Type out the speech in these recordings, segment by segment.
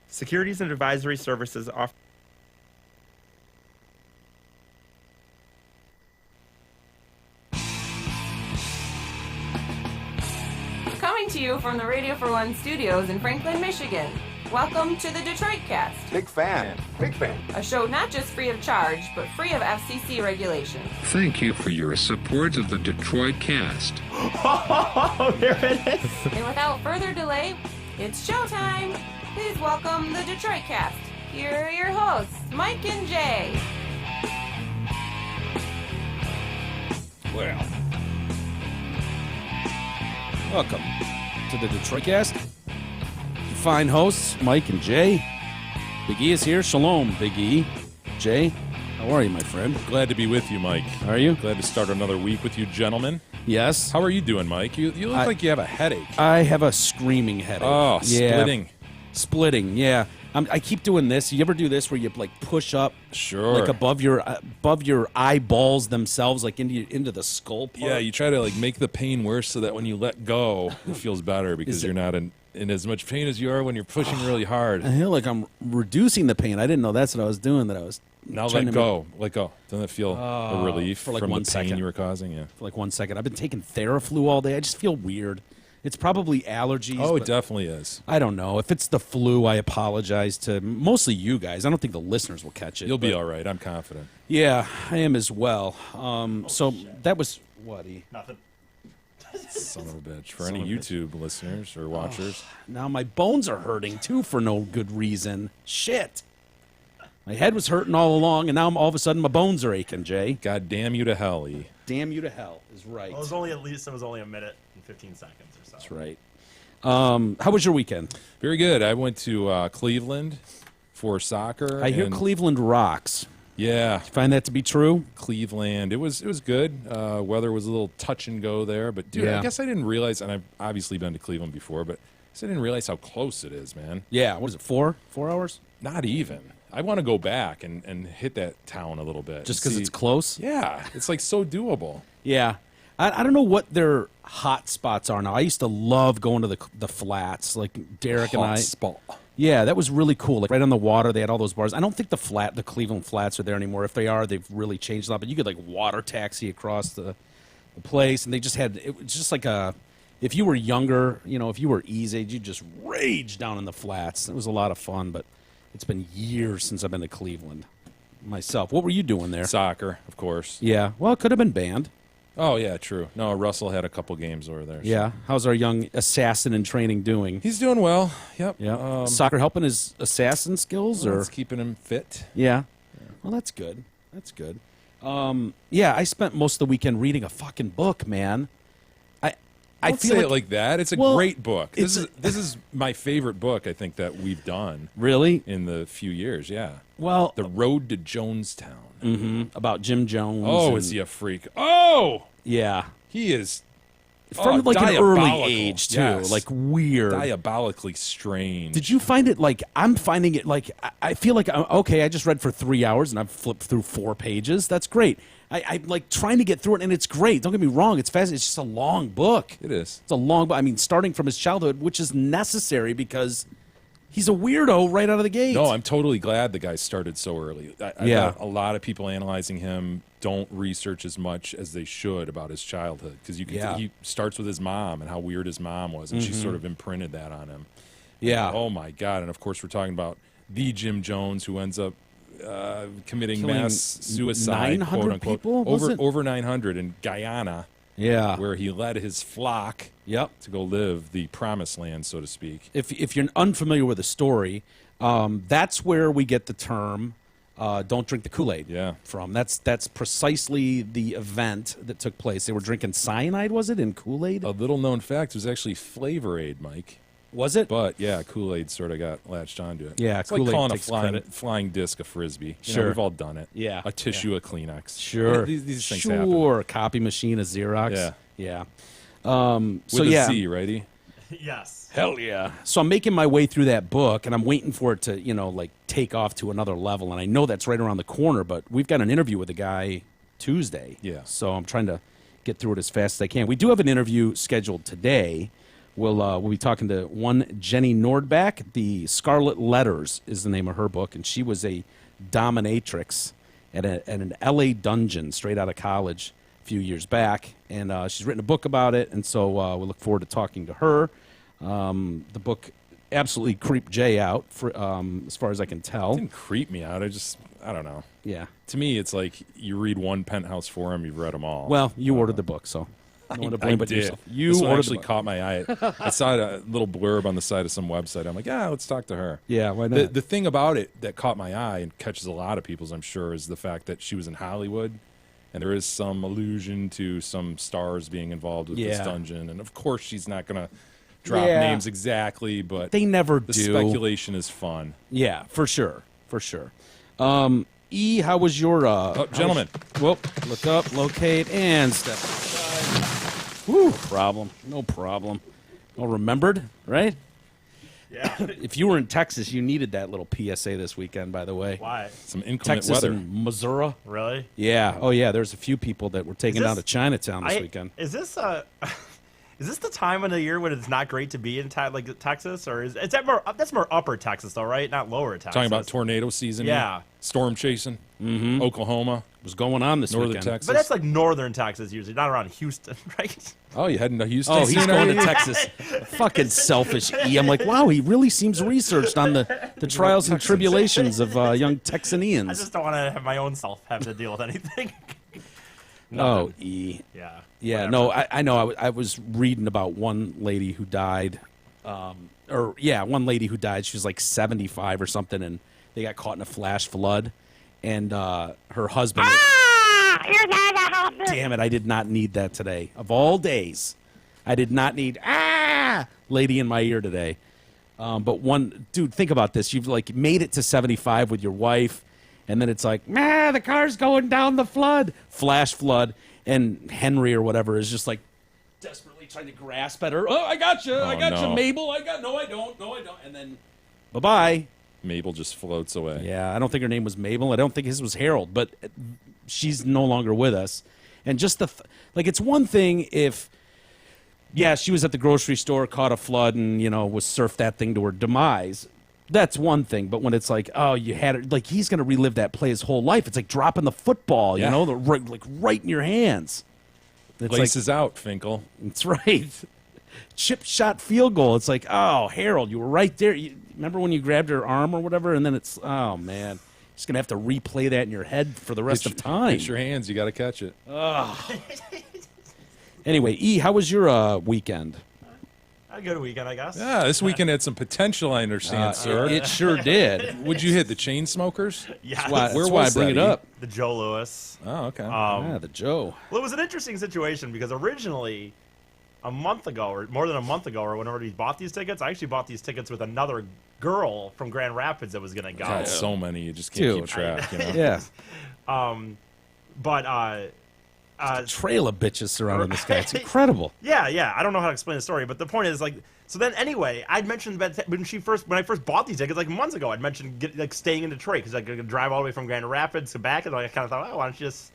Securities and advisory services offer. Coming to you from the Radio for One studios in Franklin, Michigan. Welcome to the Detroit Cast. Big fan. A show not just free of charge, but free of FCC regulation. Thank you for your support of the Detroit Cast. Oh, there it is. And without further delay, it's showtime. Please welcome the Detroit Cast. Here are your hosts, Mike and Jay. Well, welcome to the Detroit Cast. Fine hosts, Mike and Jay. Big E is here. Shalom, Big E. Jay, how are you, my friend? Glad to be with you, Mike. Are you? Glad to start another week with you, gentlemen. Yes. How are you doing, Mike? You look like you have a headache. I have a screaming headache. Oh, yeah. splitting. Splitting, yeah. I keep doing this. You ever do this where you like push up, Sure. like above your eyeballs themselves, like into the skull part? Yeah, you try to like make the pain worse so that when you let go, it feels better because you're not in as much pain as you are when you're pushing really hard. I feel like I'm reducing the pain. I didn't know that's what I was doing. That I was Now trying let to go. Let go. Doesn't it feel a relief for like from 1 the pain second. you were causing? Yeah. For like 1 second. I've been taking Theraflu all day. I just feel weird. It's probably allergies. Oh, it but definitely is. I don't know. If it's the flu, I apologize to mostly you guys. I don't think the listeners will catch it. You'll be but- all right. I'm confident. Yeah, I am as well. So that was what? Son of a bitch. For any YouTube listeners or watchers. Now my bones are hurting too for no good reason. Shit. My head was hurting all along, and now all of a sudden my bones are aching, Jay. God damn you to hell, E. Damn you to hell is right. Well, it was only a minute and 15 seconds or so. That's right. How was your weekend? Very good. I went to Cleveland for soccer. I hear and- Cleveland rocks. Yeah, Find that to be true? Cleveland. It was good. Weather was a little touch and go there, but dude, Yeah. I guess I didn't realize, and I've obviously been to Cleveland before, but I guess I didn't realize how close it is, man. Yeah. What is it? 4 hours? Not even. I want to go back and hit that town a little bit. Just and because see- it's close? Yeah, it's like so doable. Yeah. I don't know what their hot spots are now. I used to love going to the flats, like Derek and I. Hot spot. Yeah, that was really cool. Like right on the water, they had all those bars. I don't think the Cleveland Flats are there anymore. If they are, they've really changed a lot. But you could like water taxi across the place, and they just had it was just like a. If you were younger, if you were E's age, you just rage down in the flats. It was a lot of fun, but it's been years since I've been to Cleveland myself. What were you doing there? Soccer, of course. Yeah, well, it could have been band. Oh yeah, true. No, Russell had a couple games over there. so- Yeah, how's our young assassin in training doing? he's doing well. Yep. Yeah, soccer helping his assassin skills, or It's keeping him fit. yeah. Well, that's good. That's good. Yeah, I spent most of the weekend reading a fucking book, man. I Don't feel say it like that. It's a Well, great book. it's This is my favorite book I think that we've done really in the few years. Yeah. well The Road to Jonestown. about Jim Jones. Oh, and- is he a freak? Oh, Yeah, he is from like an early diabolical. age too, Yes. like weird. diabolically strange. Did you find it like I'm finding it like I feel like okay, I just read for 3 hours and I've flipped through 4 pages. That's great. I'm like trying to get through it and it's great. Don't get me wrong, it's fast. It's just a long book. It is. It's a long book. I mean, starting from his childhood, which is necessary because he's a weirdo right out of the gate. No, I'm totally glad the guy started so early. I Yeah. bet a lot of people analyzing him don't research as much as they should about his childhood because Yeah. he starts with his mom and how weird his mom was, and she Mm-hmm. sort of imprinted that on him. Yeah. Oh my God! And of course, we're talking about the Jim Jones who ends up committing Killing mass suicide, 900 quote unquote, people, was it? over 900 in Guyana, Yeah. where he led his flock Yep. to go live the promised land, so to speak. If you're unfamiliar with the story, that's where we get the term "Don't drink the Kool-Aid" Yeah. from. That's precisely the event that took place. They were drinking cyanide, was it, in Kool-Aid? A little known fact was actually Flavor Aid, Mike. Was it? But yeah, Kool-Aid sort of got latched onto it. Yeah, it's like Kool-Aid calling a takes credit. flying disc a frisbee. You know, Sure. we've all done it. Yeah, a tissue, a Kleenex. Sure. These things happen. Sure. Copy machine, a Xerox. Yeah. Yeah. With So a yeah. Z, righty? Yes. Hell yeah. So I'm making my way through that book, and I'm waiting for it to, like take off to another level. And I know that's right around the corner, but we've got an interview with a guy Tuesday. Yeah. So I'm trying to get through it as fast as I can. We do have an interview scheduled today We'll be talking to one Jenny Nordback. The Scarlet Letters is the name of her book, and she was a dominatrix at an L.A. dungeon straight out of college a few years back, and she's written a book about it, and so we look forward to talking to her. The book absolutely creeped Jay out, as far as I can tell. It didn't creep me out. I don't know. Yeah. To me, it's like you read one Penthouse Forum, you've read them all. Well, you ordered the book, so no one to blame I but did. yourself. You This one ordered actually the book. caught my eye. I saw a little blurb on the side of some website. I'm like, let's talk to her. Yeah, why not? The thing about it that caught my eye and catches a lot of people's, I'm sure, is the fact that she was in Hollywood, and there is some allusion to some stars being involved with this Yeah. dungeon. And of course, she's not going to drop Yeah. names exactly, but They never the do. speculation is fun. Yeah, for sure. E, how was your... Gentlemen. Whoop, look up, locate, and step aside. Whew, problem. No problem. Well remembered, right? Yeah. If you were in Texas, you needed that little PSA this weekend, by the way. Why? Some inclement Texas weather. and Missouri. Really? Yeah. Oh, yeah. There's a few people that were taken this- down to Chinatown this weekend. Is this is this the time of the year when it's not great to be in Texas, or is that more? That's more upper Texas, though, right? Not lower Texas. Talking about tornado season. Yeah. here? Storm chasing. Mm-hmm. Oklahoma. Was going on this Northern weekend. Texas. But that's like northern Texas usually, not around Houston, right? Oh, you heading to Houston? Oh, he's soon, going are to you? Texas. Fucking selfish E. I'm like, wow, he really seems researched on the trials and tribulations of young I Texanians. just don't want to have my own self have to deal with anything. Oh, E. Yeah. Yeah, whatever. no, I know. I was reading about one lady who died. One lady who died. She was like 75 or something, and they got caught in a flash flood. And her husband... Damn it, I did not need that today. Of all days, I did not need lady in my ear today. But dude, think about this. You've like made it to 75 with your wife, and then it's like, the car's going down the flash flood, and Henry or whatever is just like desperately trying to grasp at her. Oh, I got you, I got you, no. Mabel. No, I don't, and then bye-bye. Mabel just floats away. Yeah, I don't think her name was Mabel. I don't think his was Harold, but she's no longer with us. And just it's one thing if, she was at the grocery store, caught a flood, and, was surfed that thing to her demise. That's one thing. But when it's like, oh, you had it, like he's going to relive that play his whole life. It's like dropping the football, Yeah. right in your hands. It's Laces out, Finkel. That's right. Chip shot field goal. It's like, oh, Harold, you were right there. Remember when you grabbed her arm or whatever? And then it's, oh, man. Just going to have to replay that in your head for the rest of time. It's your hands. You got to catch it. Anyway, E, how was your weekend? A good weekend, I guess. Yeah, this weekend had some potential, I understand, sir. It sure did. Would you hit the chain smokers? Yeah. Why, Where that's why I was bring that, it E? up. The Joe Louis. Oh, okay. Yeah, the Joe. Well, it was an interesting situation because originally, a month ago, or more than a month ago, or whenever we bought these tickets, I actually bought these tickets with another girl from Grand Rapids that was going to go. God, so many, you just can't keep Dude. track. You know? Yeah. But Trail of bitches surrounding this guy. It's incredible. yeah, I don't know how to explain the story, but the point is so then anyway, I'd mentioned that when I first bought these tickets like months ago, I'd mentioned staying in Detroit because I could drive all the way from Grand Rapids to back, and I kind of thought, why don't you just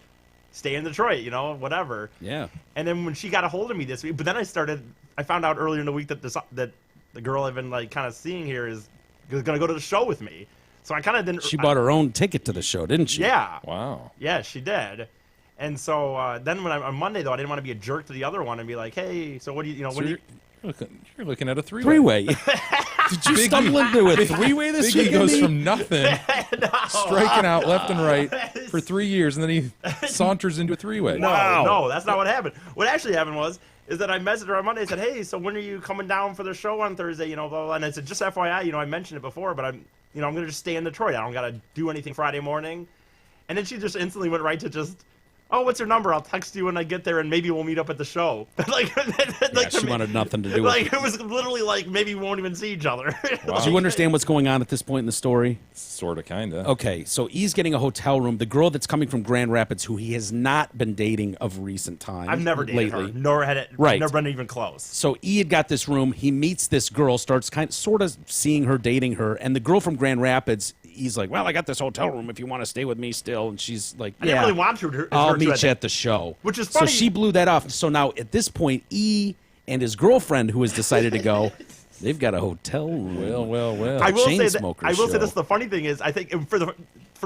stay in Detroit, whatever. Yeah. And then when she got a hold of me this week, but then I found out earlier in the week that that the girl I've been kind of seeing here is going to go to the show with me. So I kind of didn't. She bought her own ticket to the show, didn't she? Yeah. Wow. Yeah, she did. And so then on Monday though, I didn't want to be a jerk to the other one and be like, hey, so what do you So when do you're looking at a three-way. Three-way. Did you stumble into a three-way this Biggie weekend? goes E? from nothing, striking out left and right for 3 years, and then he saunters into a three-way. No, that's not what happened. What actually happened is that I messaged her on Monday and said, hey, so when are you coming down for the show on Thursday? Blah, blah, blah. And I said, just FYI, I mentioned it before, but I'm going to just stay in Detroit. I don't got to do anything Friday morning. And then she just instantly went right to just, oh, what's your number? I'll text you when I get there, and maybe we'll meet up at the show. She wanted nothing to do with it. it was literally like maybe we won't even see each other. Do you understand what's going on at this point in the story? Sort of, kind of. Okay, so he's getting a hotel room. The girl that's coming from Grand Rapids, who he has not been dating of recent times. I've never dated lately. her, nor had it, Right. never been even close. So E had got this room. He meets this girl, starts sort of seeing her, dating her, and the girl from Grand Rapids. He's like, well, I got this hotel room if you want to stay with me still. And she's like, I didn't really want to. I'll meet you at the show. Which is So funny. she blew that off. So now at this point, E and his girlfriend, who has decided to go. They've got a hotel room. Well. I will chain say that. smoker I will say show. this. The funny thing is, I think for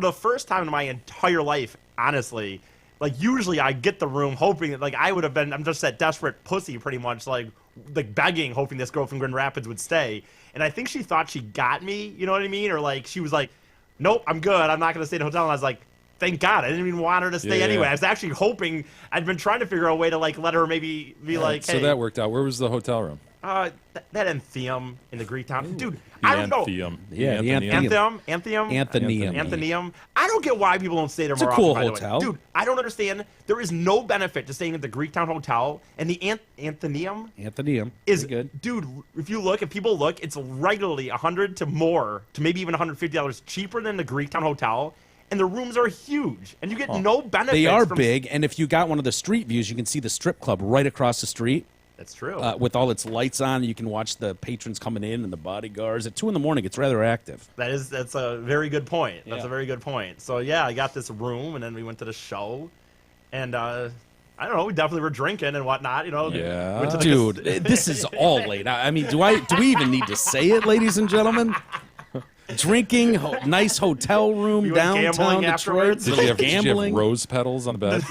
the first time in my entire life, honestly, like usually I get the room hoping that like I would have been. I'm just that desperate pussy, pretty much like begging, hoping this girl from Grand Rapids would stay. And I think she thought she got me. You know what I mean? Or like she was like, "Nope, I'm good. I'm not going to stay in a hotel." And I was like, thank God. I didn't even want her to stay Yeah. anyway. I was actually hoping. I'd been trying to figure out a way to like let her maybe be like, So hey. that worked out. Where was the hotel room? That Antheum in the Greek town. Dude, I don't know. Antheum. Yeah, the Anthemium. Antheum? Anthonyum. Anthonyum. I don't get why people don't stay there It's a more cool often, by the way. hotel. Dude, I don't understand. There is no benefit to staying at the Greektown Hotel. And the Anthonyum Anthonyum. is, Pretty good. dude, if people look, it's regularly $100 to more, to maybe even $150 cheaper than the Greektown Hotel. And the rooms are huge. And you get no benefits. They are from, big, and if you got one of the street views, you can see the strip club right across the street. That's true. With all its lights on, you can watch the patrons coming in and the bodyguards. At 2 a.m, it's rather active. That's a very good point. That's Yeah. a very good point. So yeah, I got this room, and then we went to the show, and I don't know, we definitely were drinking and whatnot. You know, Yeah. went to the Dude, this is all late. I mean, do we even need to say it, ladies and gentlemen? Drinking, nice hotel room You went downtown gambling Detroit. afterwards? Did you have Gambling. rose petals on the bed?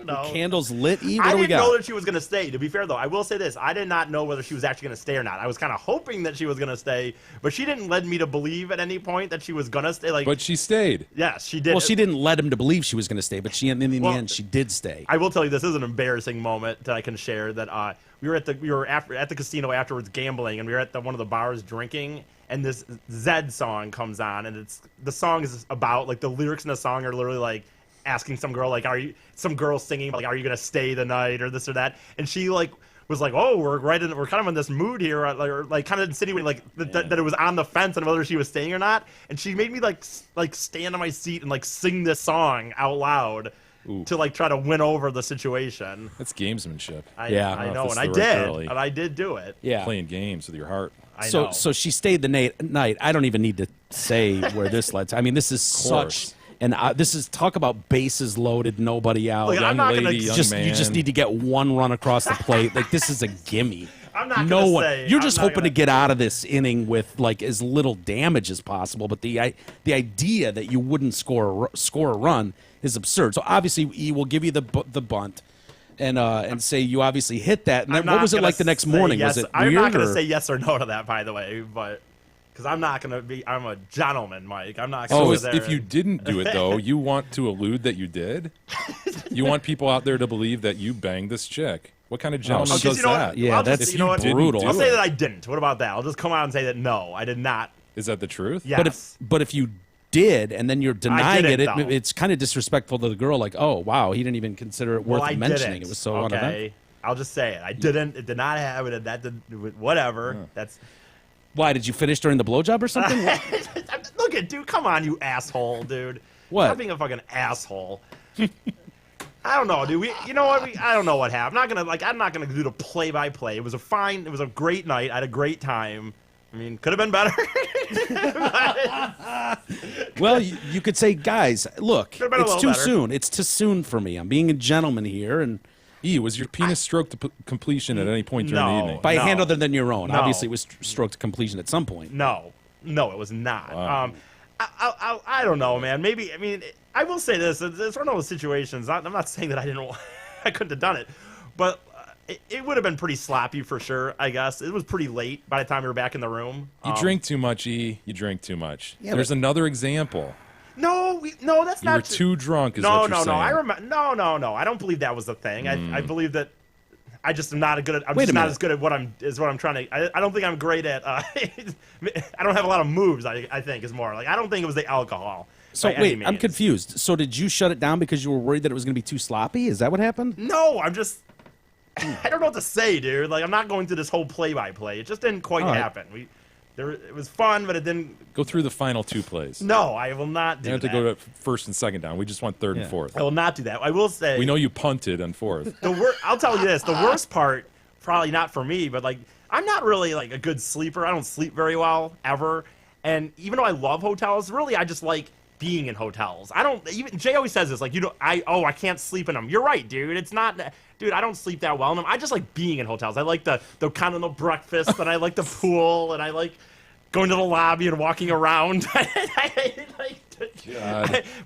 no. Candles lit. E, what I do we didn't know got? that she was going to stay. To be fair, though, I will say this. I did not know whether she was actually going to stay or not. I was kind of hoping that she was going to stay, but she didn't lead me to believe at any point that she was going to stay. Like, But she stayed. yes, she did. Well, she didn't let him to believe she was going to stay, but in the Well, end, she did stay. I will tell you, this is an embarrassing moment that I can share. That we were at the casino afterwards gambling, and we were at one of the bars drinking, and this Zed song comes on, and the song is about like the lyrics in the song are literally like asking some girl like, some girl singing like, are you gonna stay the night or this or that, and she like was like, oh, we're kind of in this mood here, or like kind of insinuating like that it was on the fence on whether she was staying or not, and she made me like stand on my seat and like sing this song out loud. Ooh. To like try to win over the situation. That's gamesmanship. I Yeah. know, If and it's I the right did, girlie. and I did do it. Yeah. Playing games with your heart. I know. So she stayed the night. I don't even need to say where this led to. I mean, this is course. such, and this is talk about bases loaded, nobody out. Look, I'm Young not gonna lady, young just man. you just need to get one run across the plate. Like this is a gimme. I'm not no gonna one. say- You're I'm just not hoping gonna- to get out of this inning with like as little damage as possible. But the idea that you wouldn't score a run is absurd. So obviously, he will give you the bunt. And say you obviously hit that. And then I'm what not was it gonna like the next say morning? yes- Was it I'm weird? not going to or- say yes or no to that, by the way, but because I'm not going to be. I'm a gentleman, Mike. I'm not. Gonna So sit there if you and- didn't do it, though, you want to allude that you did? You want people out there to believe that you banged this chick. What kind of gentleman Oh, 'cause does you know what? that? Yeah, I'll just- that's you know what? brutal. Didn't I'll do say it. that I didn't. What about that? I'll just come out and say that no, I did not. Is that the truth? Yes. But if you did and then you're denying didn't, it, though. it's kind of disrespectful to the girl. Like, oh wow, he didn't even consider it worth well, I mentioning. didn't. It was so okay. uneventful. I'll just say it. I didn't. It did not happen. And that did whatever. That's. Why did you finish during the blowjob or something? Look at dude. Come on, you asshole, dude. What? Stop being a fucking asshole. I don't know, dude. You know what? I don't know what happened. I'm not gonna do the play-by-play. It was a great night. I had a great time. I mean, could have been better. Well, you could say, guys, look, Could've been a it's little too better. soon. It's too soon for me. I'm being a gentleman here, and Was your penis stroked to completion at any point during No. the evening? by a No. hand other than your own. No. Obviously, it was stroked to completion at some point. No, it was not. Wow. I don't know, man. Maybe. I mean, I will say this: it's one of those situations. I'm not saying that I didn't, I couldn't have done it, but it would have been pretty sloppy for sure. I guess it was pretty late by the time we were back in the room. You drink too much, E. You drink too much. Yeah, There's but- another example. No, that's You not were too drunk, is No, what you're no, saying. no. I remember. No. I don't believe that was the thing. I believe that. I just am not good at. I'm Wait just a not minute. as good at what I'm trying to. I don't think I'm great at. I don't have a lot of moves. I think is more like I don't think it was the alcohol. So by any wait, I'm means. confused. So did you shut it down because you were worried that it was going to be too sloppy? Is that what happened? No, I'm just. I don't know what to say, dude. Like I'm not going through this whole play-by-play. It just didn't quite All right. happen. It was fun, but it didn't. Go through the final two plays. No, I will not do You have that. to go to first and second down. We just want third Yeah. and fourth. I will not do that. I will say. We know you punted on fourth. I'll tell you this: the worst part, probably not for me, but like I'm not really like a good sleeper. I don't sleep very well ever, and even though I love hotels, really I just like being in hotels. I don't even. Jay always says this, like, I can't sleep in them. You're right, dude. It's not, dude. I don't sleep that well in them. I just like being in hotels. I like the continental breakfast, and I like the pool, and I like going to the lobby and walking around.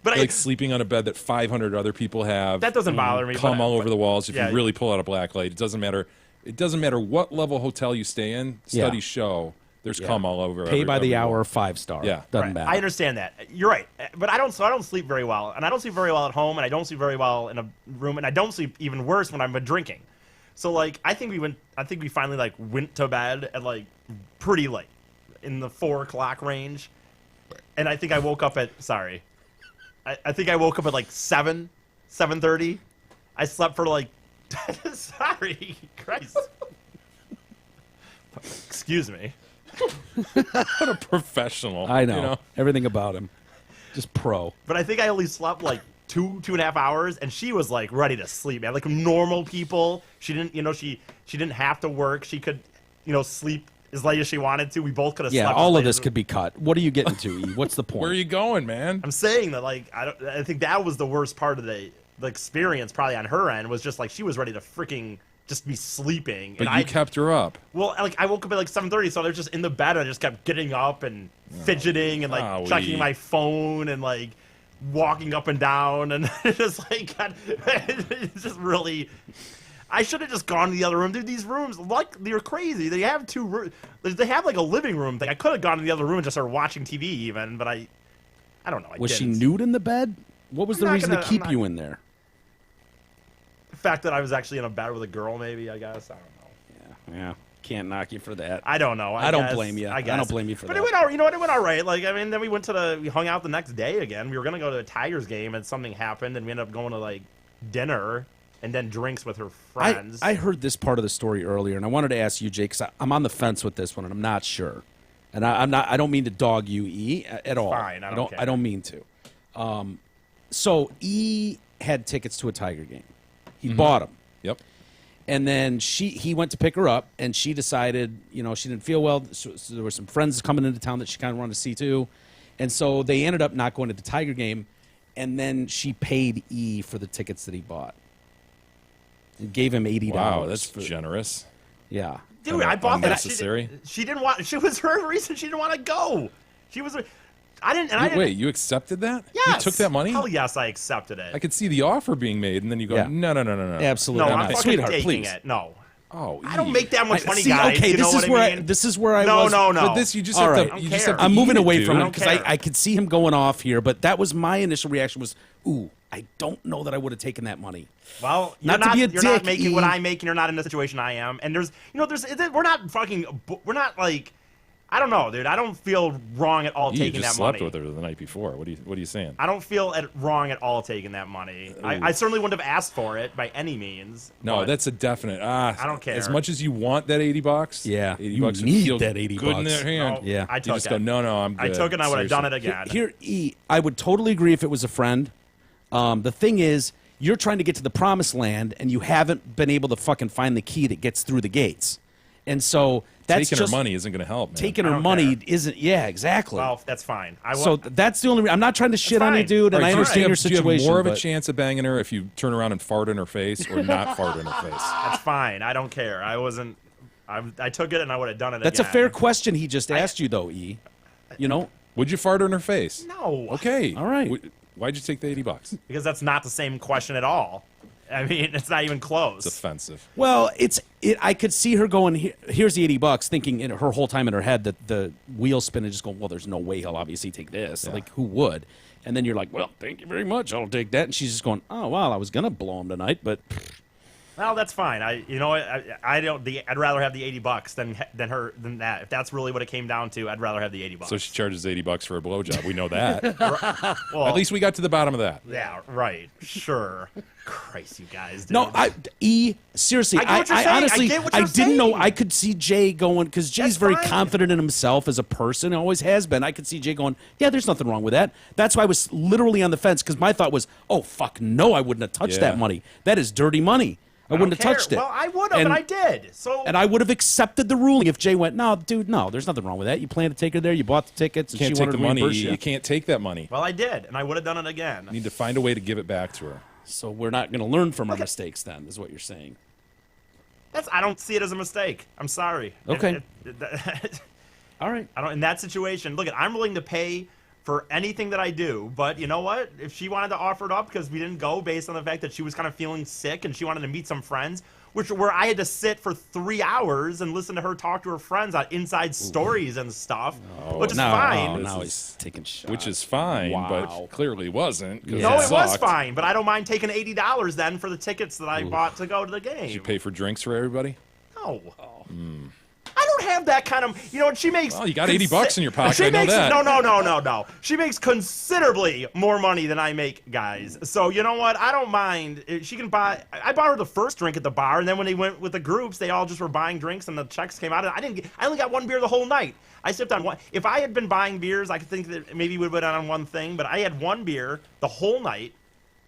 But like sleeping on a bed that 500 other people have. That doesn't bother me. Come all over the walls. If yeah. you really pull out a black light, it doesn't matter. It doesn't matter what level hotel you stay in. Studies show there's cum all over. Pay by the every hour, wall. 5-star. Yeah. Doesn't Right. matter. I understand that. You're right. But I don't sleep very well. And I don't sleep very well at home, and I don't sleep very well in a room, and I don't sleep even worse when I'm drinking. So like I think we finally like went to bed at like pretty late, in the 4 o'clock range. And I think I woke up at I think I woke up at like 7:30. I slept for like sorry, Christ. Excuse me. What a professional. I know. You know? Everything about him. Just pro. But I think I only slept like 2.5 hours, and she was like ready to sleep, man. Like normal people, she didn't, she didn't have to work. She could, sleep as late as she wanted to. We both could have Yeah, slept. all as of late this as- could be cut. What are you getting to, E? What's the point? Where are you going, man? I'm saying that, like, I think that was the worst part of the experience, probably on her end, was just like she was ready to freaking just be sleeping. But and you kept her up. Well, like I woke up at like 7:30, so I was just in the bed, and I just kept getting up and fidgeting and like Golly. checking my phone and like walking up and down, and it's just like it's just really. I should have just gone to the other room. Dude, these rooms, like, they're crazy. They have 2 rooms. They have like a living room thing. I could have gone to the other room and just started watching TV even, but I don't know. Was she didn't. nude in the bed? What was I'm the not reason gonna- to I'm keep not- you in there? The fact that I was actually in a bed with a girl, maybe, I guess. I don't know. Yeah. Can't knock you for that. I don't know. I don't guess. blame you. I I guess. don't blame you for but that. it went all, it went all right. Like, I mean, then we hung out the next day again. We were gonna go to a Tigers game, and something happened, and we ended up going to like dinner and then drinks with her friends. I heard this part of the story earlier, and I wanted to ask you, Jake, because I'm on the fence with this one, and I'm not sure. And I don't mean to dog you, E, at all. Fine, I don't care. I don't mean to. So E had tickets to a Tiger game. He bought them. Yep. And then he went to pick her up, and she decided, she didn't feel well. So there were some friends coming into town that she kind of wanted to see too. And so they ended up not going to the Tiger game, and then she paid E for the tickets that he bought. And gave him $80. Wow, that's for, generous. Yeah. Dude, I bought that. Unnecessary. She didn't want. She was her reason. She didn't want to go. She was. I didn't. And I didn't. Wait, you accepted that? Yes. You took that money? Hell yes, I accepted it. I could see the offer being made, and then you go, Yeah. no. Absolutely no, I'm not. fucking Sweetheart, taking please. it. No. Oh, I don't make that much money, See, guys. okay, you know this what is I where mean? this is where I No, was. no, no. But this, you just All have right. to. I You don't just care. have to I'm eat moving it, away dude. from I it don't because care. I could see him going off here, but that was my initial reaction was, ooh, I don't know that I would have taken that money. Well, Not to be a you're not dick, making E. what I'm making. You're not in the situation I am. And we're not like, I don't know, dude. I don't feel wrong at all You taking just that slept money. with her the night before. What are you saying? I don't feel wrong at all taking that money. I certainly wouldn't have asked for it by any means. No, but that's a definite. I don't care. As much as you want that $80, Yeah, $80 you would need feel that $80 good in their hand. No, Yeah. I You took just it. go, no, I'm good. I took it and I would have done it Seriously. again. Here, E, I would totally agree if it was a friend. The thing is, you're trying to get to the promised land, and you haven't been able to fucking find the key that gets through the gates. And so that's Taking just her money isn't going to help. Man. taking I her don't money care. isn't. Yeah, exactly. Well, that's fine. So that's the only. I'm not trying to shit on you, fine. dude, and All I right, understand your do you have situation. more of a but- chance of banging her if you turn around and fart in her face or not fart in her face? that's fine. I don't care. I wasn't. I took it and I would have done it That's again. a fair question he just asked you, though, E. You know, Would you fart in her face? No. Okay. All right. Why'd you take the $80? Because that's not the same question at all. I mean, it's not even close. It's offensive. well, I could see her going. Here's the $80, thinking in her whole time in her head that the wheel spinning, just going, well, there's no way he'll obviously take this. Yeah. Like, who would? And then you're like, well, thank you very much. I'll take that. And she's just going, oh, well, I was gonna blow him tonight, but Well, that's fine. I don't. I'd rather have the $80 than that. If that's really what it came down to, I'd rather have the $80. So she charges $80 for a blowjob. We know that. well, At least we got to the bottom of that. yeah, right. Sure. Christ, you guys. Dude. no, seriously, I get what you're saying. honestly, I get what I you're didn't know. saying. I could see Jay going because Jay's That's very fine. confident in himself as a person, always has been. I could see Jay going, yeah, there's nothing wrong with that. That's why I was literally on the fence because my thought was, oh fuck, no, I wouldn't have touched Yeah. that money. That is dirty money. I wouldn't have don't care. touched it. Well, I would have, And- and I did. So And I would have accepted the ruling if Jay went, no, dude, no, there's nothing wrong with that. You planned to take her there, you bought the tickets, and You can't she take wanted the to money. reimburse You can't take that money. well, I did, and I would have done it again. You need to find a way to give it back to her. So we're not going to learn from our mistakes then, is what you're saying. I don't see it as a mistake. I'm sorry. Okay. All right. I don't. In that situation, look, I'm willing to pay for anything that I do, but you know what? If she wanted to offer it up because we didn't go based on the fact that she was kind of feeling sick and she wanted to meet some friends, where I had to sit for 3 hours and listen to her talk to her friends on inside stories and stuff, which is now, fine. now This he's taking shots. Which is fine, Wow. but clearly wasn't. 'Cause Yeah. No, it was sucked. fine, but I don't mind taking $80 then for the tickets that I bought to go to the game. Did you pay for drinks for everybody? No. I don't have that kind of. You know what? She makes. Well, you got $80 in your pocket, She I know makes, that. No. She makes considerably more money than I make, guys. So you know what? I don't mind. She can buy. I bought her the first drink at the bar, and then when they went with the groups, they all just were buying drinks, and the checks came out. And I only got one beer the whole night. I sipped on one. If I had been buying beers, I could think that maybe we would have been on one thing. But I had one beer the whole night.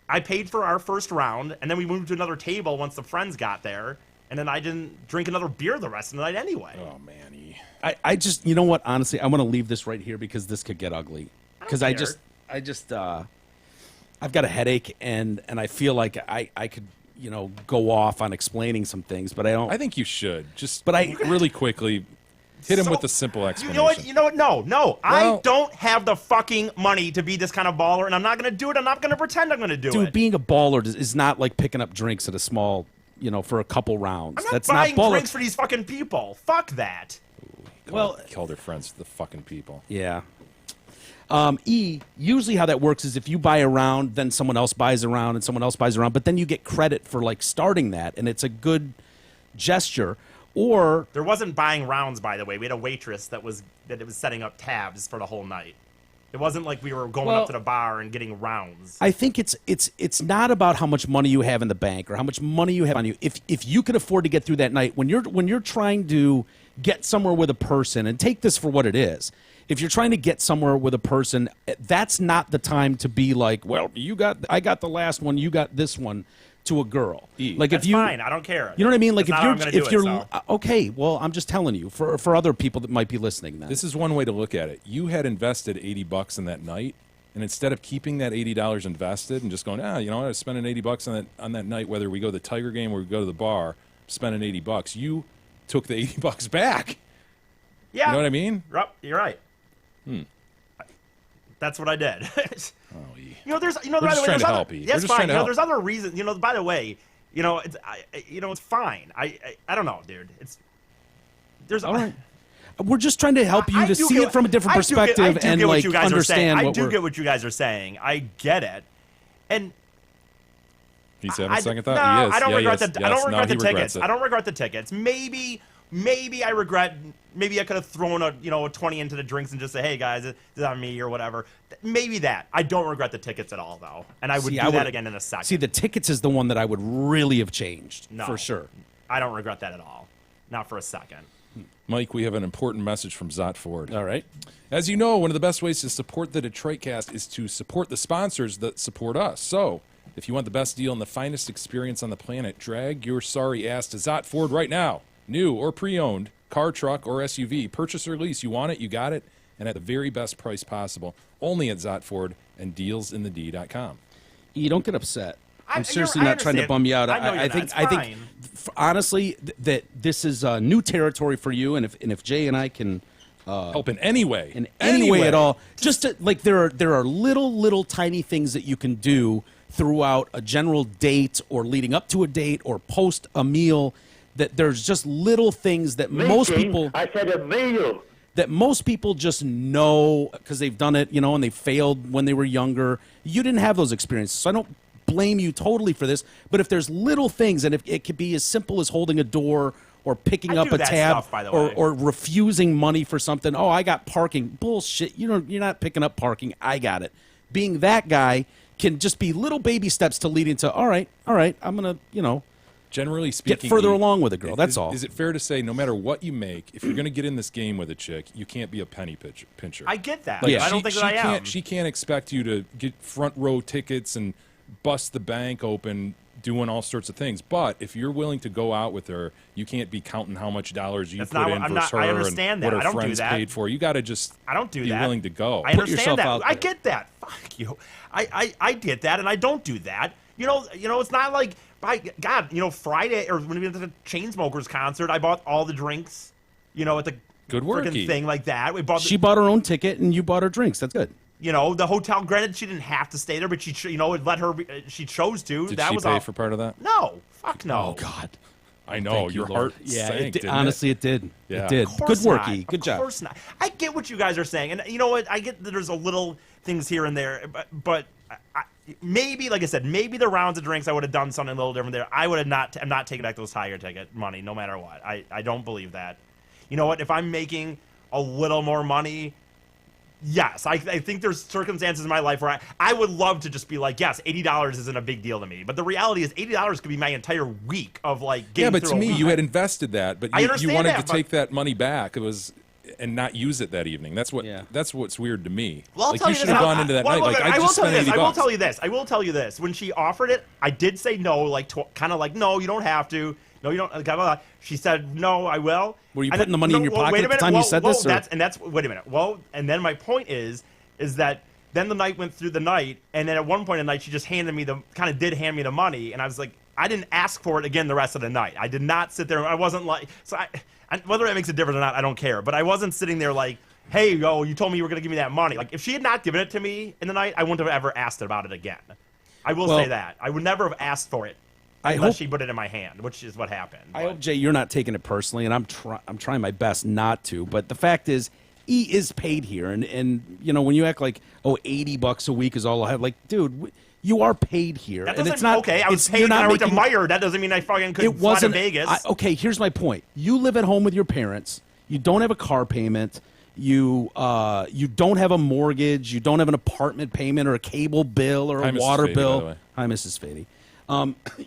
I paid for our first round, and then we moved to another table once the friends got there. And then I didn't drink another beer the rest of the night anyway. Oh, Manny. I just, you know what? Honestly, I want to leave this right here because this could get ugly. Because care. I've got a headache and I feel like I could, go off on explaining some things, but I don't. I think you should. Just But I- really quickly hit him So- with a simple You explanation. know what? No. I Well- don't have the fucking money to be this kind of baller, and I'm not going to do it. I'm not going to pretend I'm going to do Dude, it. being a baller is not like picking up drinks at a small, for a couple rounds. I'm not That's buying not baller. drinks for these fucking people. Fuck that. Call their friends the fucking people. Yeah. Usually how that works is if you buy a round, then someone else buys a round and someone else buys a round, but then you get credit for like starting that, and it's a good gesture. Or There wasn't buying rounds, by the way. We had a waitress that was setting up tabs for the whole night. It wasn't like we were going Well- up to the bar and getting rounds. I think it's not about how much money you have in the bank or how much money you have on you. If you can afford to get through that night, when you're trying to get somewhere with a person, and take this for what it is. If you're trying to get somewhere with a person, that's not the time to be like, well, I got the last one, you got this one, to a girl. Like That's if you, fine. I don't care. You know what I mean? Like That's if not how you're I'm gonna do if it, you're so. okay, well, I'm just telling you for other people that might be listening. Then This is one way to look at it. You had invested $80 in that night, and instead of keeping that $80 invested and just going, I was spending $80 on that night, whether we go to the Tiger game or we go to the bar, spending $80, you took the $80 back. Yeah. You know what I mean? You're right. That's what I did. Oh, There's, We're by the just way, trying there's to other, help you. We're That's just fine. trying to help. There's other reasons. By the way, it's fine. I don't know, dude. There's all right. We're just trying to help you I to do see get- it from a different I do get- perspective I do and get what like you guys are saying. understand I what do we're. get what you guys are saying. I get it. And He's having a second no, thought? He is. I don't Yeah, regret yes, the. yes. I don't No, regret he the regrets tickets. it. I don't regret the tickets. Maybe I regret. Maybe I could have thrown a 20 into the drinks and just say, "Hey guys, this is on me" or whatever. Maybe that. I don't regret the tickets at all though, and I would See, do I that would- again in a second. See, the tickets is the one that I would really have changed No. for sure. I don't regret that at all. Not for a second. Mike, we have an important message from Zott Ford. All right. As you know, one of the best ways to support the Detroit Cast is to support the sponsors that support us. So, if you want the best deal and the finest experience on the planet, drag your sorry ass to Zott Ford right now. New or pre-owned, car, truck, or SUV. Purchase or lease. You want it, you got it, and at the very best price possible. Only at Zott Ford and dealsinthed.com. You don't get upset. I'm I seriously not trying to understand. bum you out. I know you're not. It's I think, fine. honestly, that this is new territory for you, and if Jay and I can Help in any way. in any way at all, just to, like there are little tiny things that you can do throughout a general date or leading up to a date or post a meal. That there's just little things that most people. I said a meal. That most people just know because they've done it, and they failed when they were younger. You didn't have those experiences, so I don't blame you totally for this. But if there's little things, and if it could be as simple as holding a door or picking I up do a that tab stuff, by the way. or refusing money for something. Oh, I got parking. Bullshit. You're not picking up parking. I got it. Being that guy can just be little baby steps to lead into, all right, I'm going to, Generally speaking, get further E, along with a girl. That's is, all. Is it fair to say, no matter what you make, if you're going to get in this game with a chick, you can't be a penny pincher? I get that. Yeah. I don't think that I am. She can't expect you to get front row tickets and bust the bank open doing all sorts of things. But if you're willing to go out with her, you can't be counting how much dollars you That's put not in what- I'm versus not- I her understand and that. what I her don't do friends that. paid for. You got to just I don't do be that. willing to go. I Put understand yourself that. out I there. get that. Fuck you. I get that, and I don't do that. You know, it's not like, by God, Friday or when we went to the Chainsmokers concert, I bought all the drinks. At the Good frickin' worky. thing like that. We bought. She bought her own ticket, and you bought her drinks. That's good. The hotel. Granted, she didn't have to stay there, but it let her. She chose to. Did that she was pay all. for part of that? No, fuck no. Oh God. I know. Thank you, Your Lord. heart Yeah, sank, it did. didn't Honestly, it did. Yeah. It did. Of course Good worky. not. Good job. Of course not. I get what you guys are saying, and you know what? I get that there's a little things here and there, but maybe, like I said, maybe the rounds of drinks I would have done something a little different there. I would have not. I'm not taking back those tire ticket money, no matter what. I don't believe that. You know what? If I'm making a little more money, yes, I think there's circumstances in my life where I would love to just be like, yes, $80 isn't a big deal to me. But the reality is $80 could be my entire week of like getting Yeah, but through to a me, week. you had invested that, but I you understand wanted that, to but- take that money back. It was. And not use it that evening. That's what's weird to me. Well, I'll like tell you you should this. have gone into that Well, night. Like I will just tell spent you this. $80. I will tell you this. I will tell you this. When she offered it, I did say no, like kind of like, no, you don't have to. No, you don't. Blah, blah, blah. She said, no, I will. Were you And putting the money in your pocket wait a at the minute. time you Whoa, said whoa, this, or- wait a minute. Well, and then my point is that then the night went through the night, and then at one point in the night, she just did hand me the money, and I was like, I didn't ask for it again the rest of the night. I did not sit there. I wasn't like, so whether that makes a difference or not, I don't care. But I wasn't sitting there like, hey, yo, you told me you were going to give me that money. Like, if she had not given it to me in the night, I wouldn't have ever asked about it again. I will say that. I would never have asked for it unless she put it in my hand, which is what happened. I hope, Jay, you're not taking it personally, and I'm trying my best not to. But the fact is, E is paid here, and when you act like, $80 a week is all I have, like, dude, you are paid here, That and doesn't, it's not okay, I was it's- paid you're when not I went to making- Meyer. That doesn't mean I fucking couldn't It fly to wasn't Vegas. okay. Here's my point. You live at home with your parents. You don't have a car payment. You don't have a mortgage. You don't have an apartment payment or a cable bill or a Hi, Mrs. water Fady, by bill. the way. Hi, Mrs. Fady.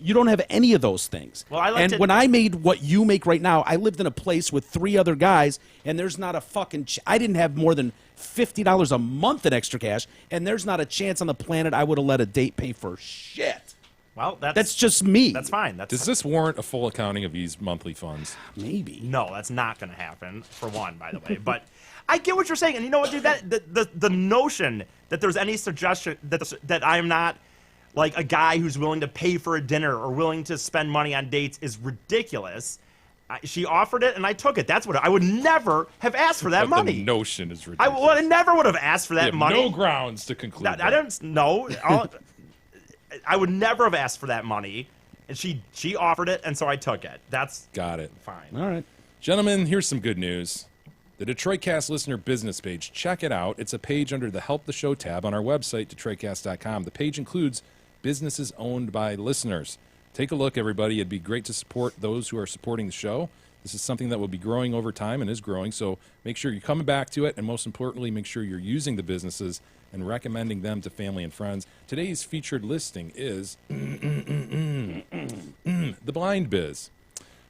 You don't have any of those things. Well, I like and to- when I made what you make right now, I lived in a place with 3 other guys, and there's not a fucking. I didn't have more than $50 a month in extra cash, and there's not a chance on the planet I would have let a date pay for shit. Well, That's just me. that's fine. Does this warrant a full accounting of these monthly funds? Maybe. No, that's not going to happen, for one, by the way. But I get what you're saying. And you know what, dude? The notion that there's any suggestion that I'm not like a guy who's willing to pay for a dinner or willing to spend money on dates is ridiculous. She offered it, and I took it. That's what I would never have asked for that But money. the notion is I ridiculous. never would have asked for You that have money. no grounds to conclude. I that. don't know. I would never have asked for that money. And she offered it, and so I took it. That's Got it. fine. All right. Gentlemen, here's some good news. The DetroitCast listener business page. Check it out. It's a page under the Help the Show tab on our website, DetroitCast.com. The page includes businesses owned by listeners. Take a look, everybody. It'd be great to support those who are supporting the show. This is something that will be growing over time and is growing, so make sure you're coming back to it, and most importantly, make sure you're using the businesses and recommending them to family and friends. Today's featured listing is The Blind Biz.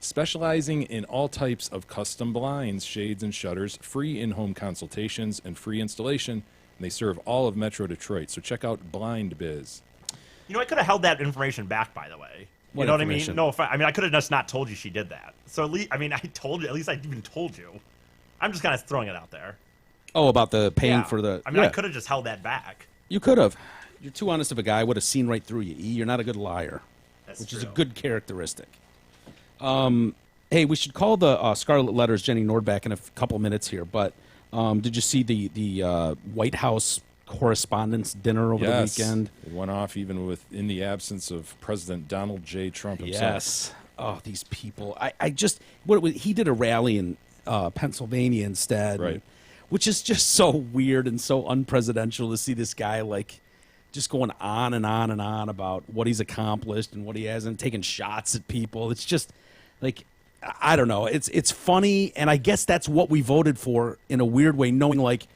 Specializing in all types of custom blinds, shades, and shutters, free in-home consultations, and free installation. And they serve all of Metro Detroit. So check out Blind Biz. You know, I could have held that information back, by the way. You What know what I mean? information? No, I mean, I could have just not told you she did that. So at least, I mean, I told you. At least I even told you. I'm just kind of throwing it out there. Oh, about the paying Yeah. for the. I mean, yeah. I could have just held that back. You could have. You're too honest of a guy. I would have seen right through you. E. You're not a good liar, That's which true. is a good characteristic. Hey, we should call the Scarlet Letters Jenny Nordback in a couple minutes here. But did you see the White House Correspondents' Dinner over the weekend? It went off even in the absence of President Donald J. Trump himself. Yes. Oh, these people. I just he did a rally in Pennsylvania instead, Right. which is just so weird and so unpresidential to see this guy like just going on and on and on about what he's accomplished and what he hasn't, taking shots at people. It's just like I don't know. It's funny, and I guess that's what we voted for in a weird way, knowing like,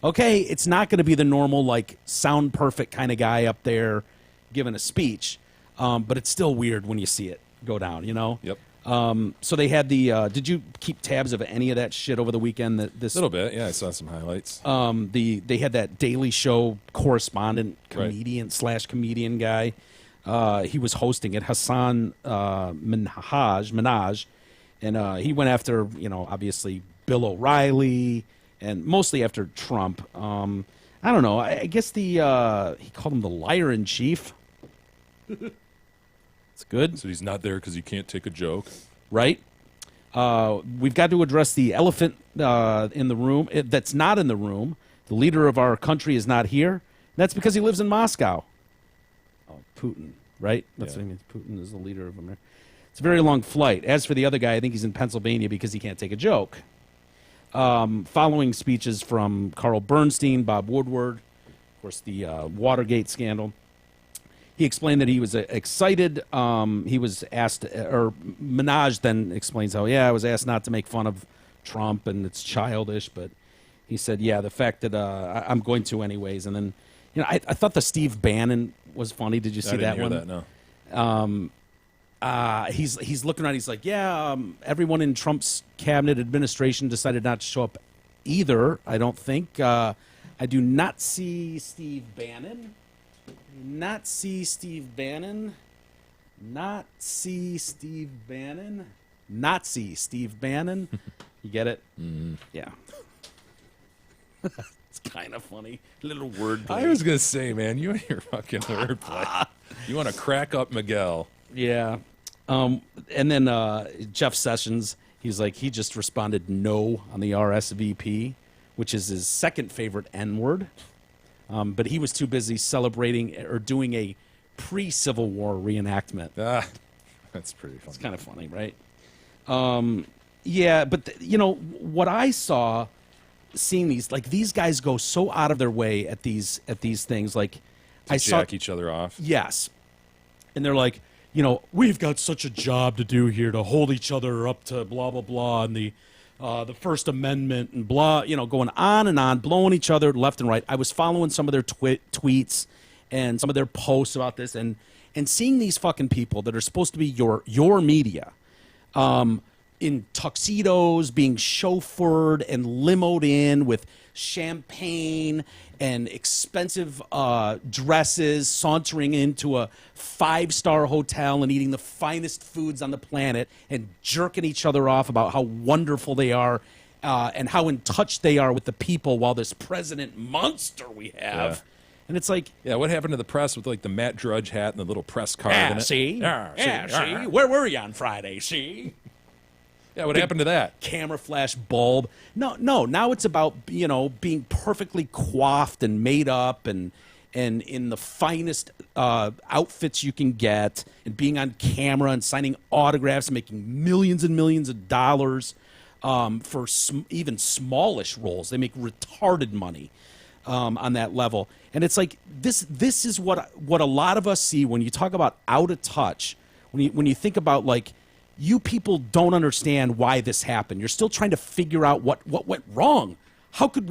okay, it's not going to be the normal like sound perfect kind of guy up there giving a speech, but it's still weird when you see it go down. You know. Yep. So they had the. Did you keep tabs of any of that shit over the weekend? This A little bit. Yeah, I saw some highlights. they had that Daily Show correspondent, Right. comedian / comedian guy. He was hosting it, Hassan Minhaj, and he went after, obviously Bill O'Reilly, and mostly after Trump. I don't know. I guess he called him the liar in chief. It's good, So he's not there because he can't take a joke. right? We've got to address the elephant in the room that's not in the room. The leader of our country is not here. That's because he lives in Moscow. Oh, Putin, right? That's Yeah. what I mean. Putin is the leader of America. It's a very long flight. As for the other guy, I think he's in Pennsylvania because he can't take a joke. Following speeches from Carl Bernstein, Bob Woodward, of course, the Watergate scandal. He explained that he was excited. He was asked, or Minaj then explains how, I was asked not to make fun of Trump and it's childish, but he said, the fact that I'm going to anyways. And then, I thought the Steve Bannon was funny. Did you see I didn't that hear one? that, no. He's looking around. He's like, everyone in Trump's cabinet administration decided not to show up either. I don't think. I do not see Steve Bannon. Not see Steve Bannon. Not see Steve Bannon. Not see Steve Bannon. You get it? Yeah. It's kind of funny. Little wordplay. I was going to say, man, you and your fucking wordplay. You want to crack up Miguel. Yeah. And then Jeff Sessions, he's like, he just responded no on the RSVP, which is his second favorite N-word. But he was too busy celebrating or doing a pre-Civil War reenactment. That's pretty funny. It's kind of funny, right? But what I saw seeing these guys go so out of their way at these things, like I saw Jack each other off. Yes. And they're like, we've got such a job to do here to hold each other up to blah, blah, blah, and the First Amendment and blah, going on and on, blowing each other left and right. I was following some of their tweets and some of their posts about this and seeing these fucking people that are supposed to be your media in tuxedos, being chauffeured and limoed in with champagne and expensive dresses, sauntering into a 5-star hotel and eating the finest foods on the planet and jerking each other off about how wonderful they are and how in touch they are with the people while this president monster we have. Yeah. And it's like, Yeah, what happened to the press with like the Matt Drudge hat and the little press card in it? see? Where were you on Friday? See? Yeah, what happened to that? Camera flash bulb. No. Now it's about being perfectly coiffed and made up and in the finest outfits you can get and being on camera and signing autographs and making millions and millions of dollars for even smallish roles. They make retarded money on that level, and it's like this is what a lot of us see when you talk about out of touch. When you think about like. You people don't understand why this happened. You're still trying to figure out what went wrong. How could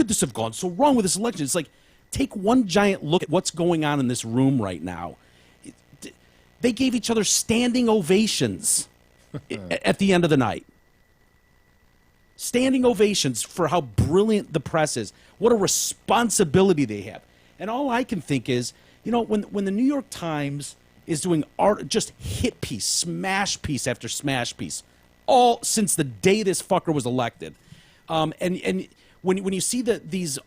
this have gone so wrong with this election? It's like, take one giant look at what's going on in this room right now. They gave each other standing ovations at the end of the night. Standing ovations for how brilliant the press is. What a responsibility they have. And all I can think is, when the New York Times is doing art, just hit piece, smash piece after smash piece, all since the day this fucker was elected. And when you see these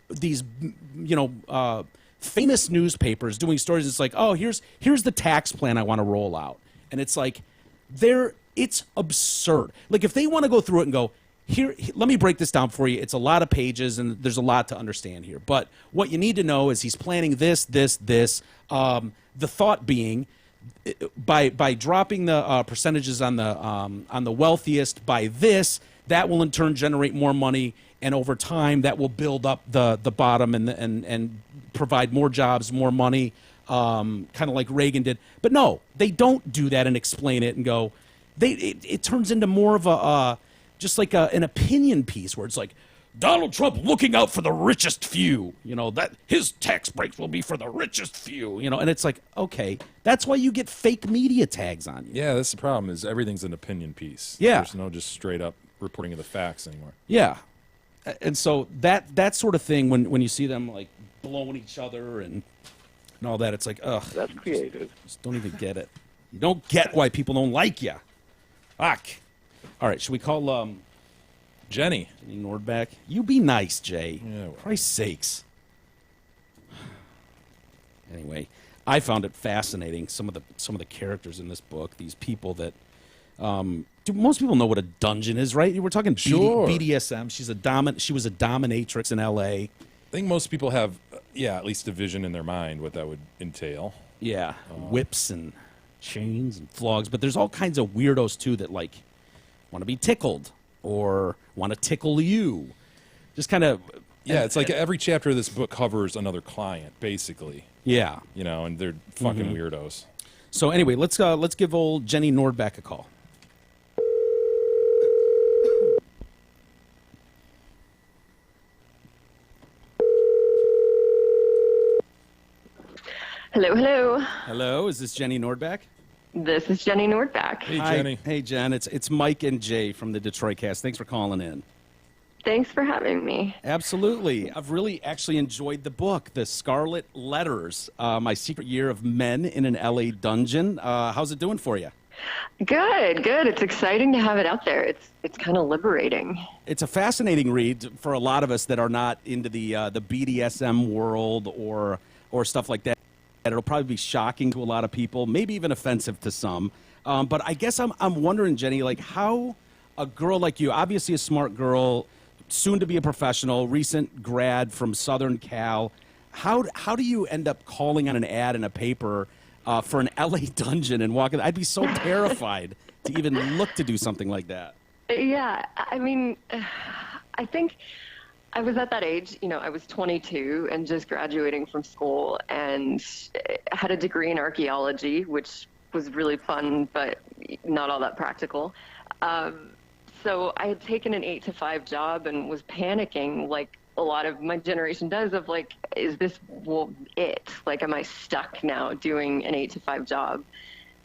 famous newspapers doing stories, it's like, oh, here's the tax plan I want to roll out, and it's like, it's absurd. Like if they want to go through it and go, here, let me break this down for you. It's a lot of pages and there's a lot to understand here. But what you need to know is he's planning this. The thought being, by dropping the percentages on the wealthiest by this, that will in turn generate more money, and over time that will build up the bottom and provide more jobs, more money, kind of like Reagan did. But no, they don't do that and explain it and go. It turns into more of a just like an opinion piece where it's like, Donald Trump looking out for the richest few, that his tax breaks will be for the richest few, and it's like, okay, that's why you get fake media tags on you. Yeah, that's the problem is everything's an opinion piece. Yeah. There's no just straight up reporting of the facts anymore. Yeah. And so that sort of thing, when you see them like blowing each other and and all that. It's like, ugh, That's creative. just don't even get it. You don't get why people don't like you. Fuck. All right, should we call Jenny. Jenny Nordback? You be nice, Jay. Yeah, well. Christ's sakes. Anyway, I found it fascinating. Some of the characters in this book. These people that. Do most people know what a dungeon is, right? We're talking Sure. BDSM. She was a dominatrix in L.A. I think most people have, at least a vision in their mind what that would entail. Yeah, whips and chains and flogs. But there's all kinds of weirdos too that like want to be tickled or want to tickle you. Just kind of. Yeah, it's like every chapter of this book covers another client, basically. Yeah. And they're fucking weirdos. So anyway, let's give old Jenny Nordback a call. Hello, hello. Hello, is this Jenny Nordback? This is Jenny Nordback. Hey, Hi. Jenny. Hey, Jen. It's Mike and Jay from the Detroit Cast. Thanks for calling in. Thanks for having me. Absolutely. I've really actually enjoyed the book, The Scarlet Letters, My Secret Year of Men in an LA Dungeon. How's it doing for you? Good, good. It's exciting to have it out there. It's kind of liberating. It's a fascinating read for a lot of us that are not into the BDSM world or stuff like that. It'll probably be shocking to a lot of people, maybe even offensive to some. But I guess I'm wondering, Jenny, like how a girl like you, obviously a smart girl, soon to be a professional, recent grad from Southern Cal, how do you end up calling on an ad in a paper for an LA dungeon and walking? I'd be so terrified to even look to do something like that. Yeah, I mean, I think I was at that age, I was 22 and just graduating from school and had a degree in archaeology, which was really fun, but not all that practical. So I had taken an 8-to-5 job and was panicking like a lot of my generation does of like, is this it? Like, am I stuck now doing an 8-to-5 job?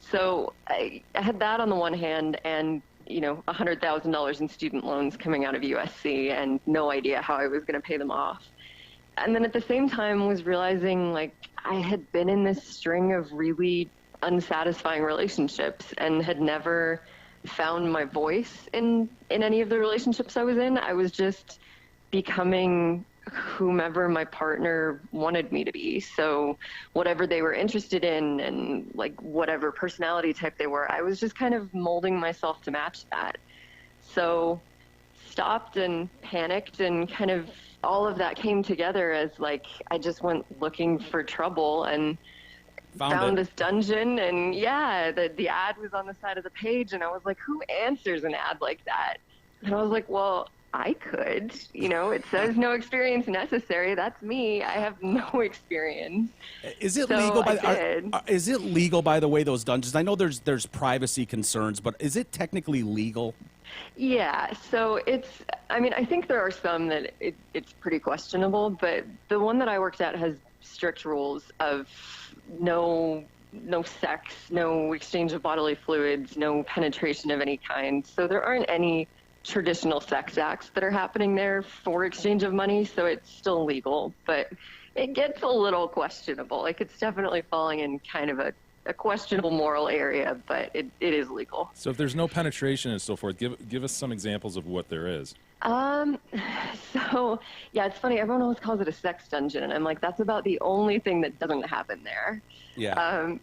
So I had that on the one hand and, $100,000 in student loans coming out of USC and no idea how I was going to pay them off. And then at the same time was realizing like I had been in this string of really unsatisfying relationships and had never found my voice in any of the relationships I was in. I was just becoming whomever my partner wanted me to be. So whatever they were interested in and like whatever personality type they were, I was just kind of molding myself to match that. So stopped and panicked and kind of all of that came together as like I just went looking for trouble and found this dungeon, and the ad was on the side of the page and I was like, who answers an ad like that? And I was like, well, I could, it says no experience necessary. That's me. I have no experience. Is it So legal? Is it legal, by the way, those dungeons? I know there's privacy concerns, but is it technically legal? Yeah, so I think there are some that it's pretty questionable, but the one that I worked at has strict rules of no sex, no exchange of bodily fluids, no penetration of any kind. So there aren't any traditional sex acts that are happening there for exchange of money, so it's still legal, but it gets a little questionable. Like it's definitely falling in kind of a questionable moral area, but it is legal. So if there's no penetration and so forth, give us some examples of what there is. So yeah, it's funny. Everyone always calls it a sex dungeon, and I'm like, that's about the only thing that doesn't happen there. Yeah.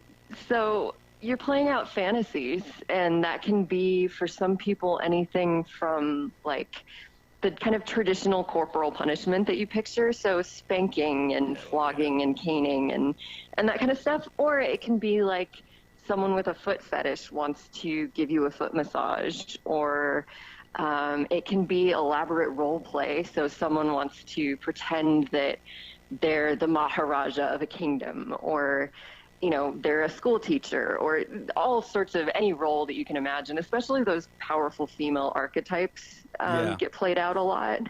So you're playing out fantasies, and that can be for some people anything from like the kind of traditional corporal punishment that you picture, so spanking and flogging and caning and that kind of stuff, or it can be like someone with a foot fetish wants to give you a foot massage, or it can be elaborate role play, so someone wants to pretend that they're the Maharaja of a kingdom, or they're a school teacher, or all sorts of any role that you can imagine, especially those powerful female archetypes get played out a lot.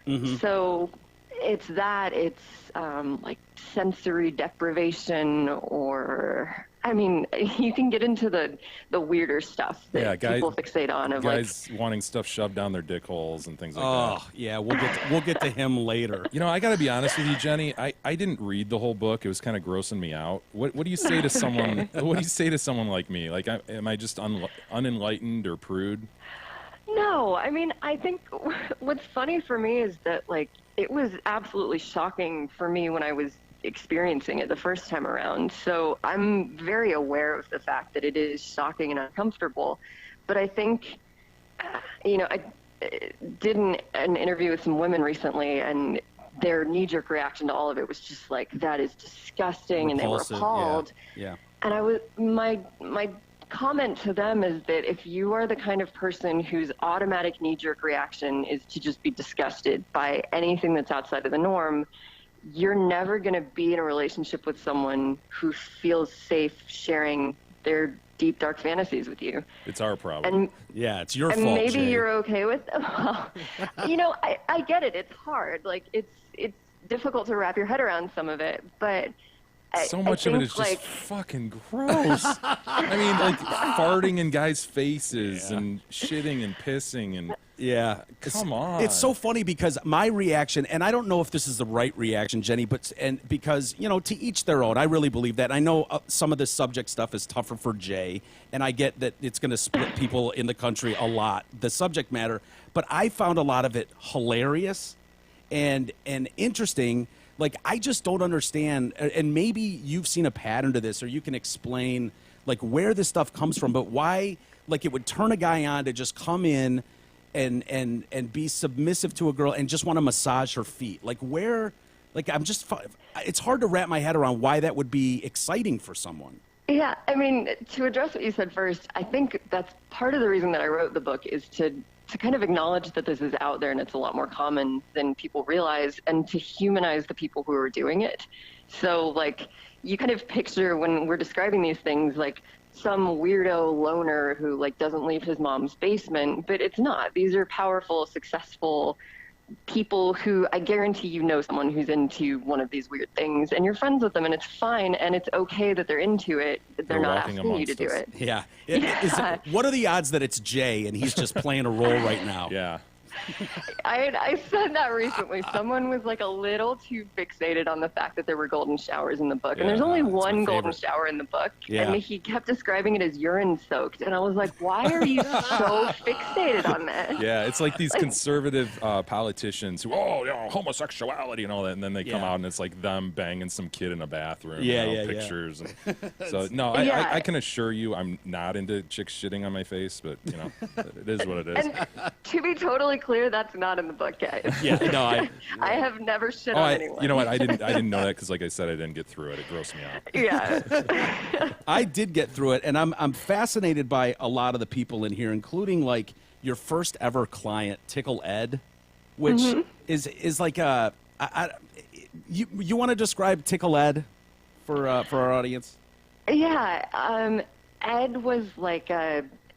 Mm-hmm. So it's like sensory deprivation or I mean, you can get into the weirder stuff that Yeah, people fixate on. Of Guys wanting stuff shoved down their dick holes and things like Oh, that. yeah, we'll get to him later. You know, I got to be honest with you, Jenny. I didn't read the whole book. It was kind of grossing me out. What do you say to someone? What do you say to someone like me? Like, am I just unenlightened or prude? No, I mean, I think what's funny for me is that, like, it was absolutely shocking for me when I was experiencing it the first time around. So I'm very aware of the fact that it is shocking and uncomfortable. But I think, I did an interview with some women recently, and their knee-jerk reaction to all of it was just like, that is disgusting, and they were Repulsive, appalled. Yeah. And my comment to them is that if you are the kind of person whose automatic knee-jerk reaction is to just be disgusted by anything that's outside of the norm, you're never going to be in a relationship with someone who feels safe sharing their deep, dark fantasies with you. It's our problem. And Yeah, it's your and fault, maybe Jay. you're okay with well, I get it. It's hard. Like, it's difficult to wrap your head around some of it, but So much of it think, is just like, fucking gross. I mean, like farting in guys' faces and shitting and pissing and Yeah. Come on. It's so funny because my reaction, and I don't know if this is the right reaction, Jenny, because, to each their own. I really believe that. I know some of this subject stuff is tougher for Jay, and I get that it's going to split people in the country a lot, the subject matter. But I found a lot of it hilarious and interesting. Like, I just don't understand, and maybe you've seen a pattern to this, or you can explain, like, where this stuff comes from, but why, like, it would turn a guy on to just come in and be submissive to a girl and just want to massage her feet. Like, it's hard to wrap my head around why that would be exciting for someone. Yeah, I mean, to address what you said first, I think that's part of the reason that I wrote the book, is to kind of acknowledge that this is out there and it's a lot more common than people realize, and to humanize the people who are doing it. So, like, you kind of picture when we're describing these things, like, some weirdo loner who, like, doesn't leave his mom's basement, but it's not. These are powerful, successful people who, I guarantee you know someone who's into one of these weird things, and you're friends with them, and it's fine, and it's okay that they're into it. They're not walking asking you to amongst do us. it. Yeah. What are the odds that it's Jay and he's just playing a role right now? Yeah. I said that recently. Someone was, like, a little too fixated on the fact that there were golden showers in the book. And there's Yeah, only that's my one golden favorite. shower in the book. Yeah. And he kept describing it as urine soaked. And I was like, why are you so fixated on that? Yeah, it's like these conservative politicians who, homosexuality and all that, and then they come Yeah. out and it's like them banging some kid in a bathroom. Yeah, yeah. pictures. And, so, no, Yeah. I can assure you I'm not into chicks shitting on my face, but, it is what it is. And to be totally clear, that's not in the book, guys. Yeah, no, I have never shit on anyone. You know what? I didn't know that because, like I said, I didn't get through it. It grossed me out. Yeah. I did get through it, and I'm fascinated by a lot of the people in here, including, like, your first ever client, Tickle Ed, which is like you want to describe Tickle Ed for our audience? Yeah. Ed was like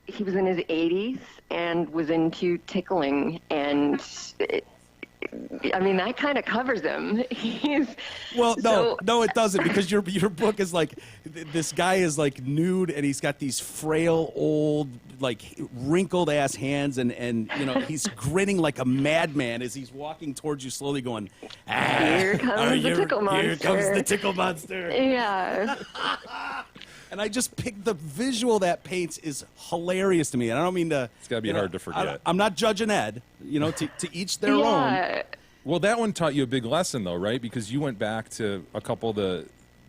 he was in his 80s and was into tickling, and I mean, that kind of covers him. He's No, it doesn't, because your book is like this guy is like nude and he's got these frail old, like, wrinkled ass hands, and he's grinning like a madman as he's walking towards you slowly, going, Here comes the tickle monster. Here comes the tickle monster. Yeah. And I just picked the visual that paints is hilarious to me. And I don't mean to. It's gotta be hard to forget. I'm not judging Ed. To each their own. Yeah. Well, that one taught you a big lesson, though, right? Because you went back to a couple of the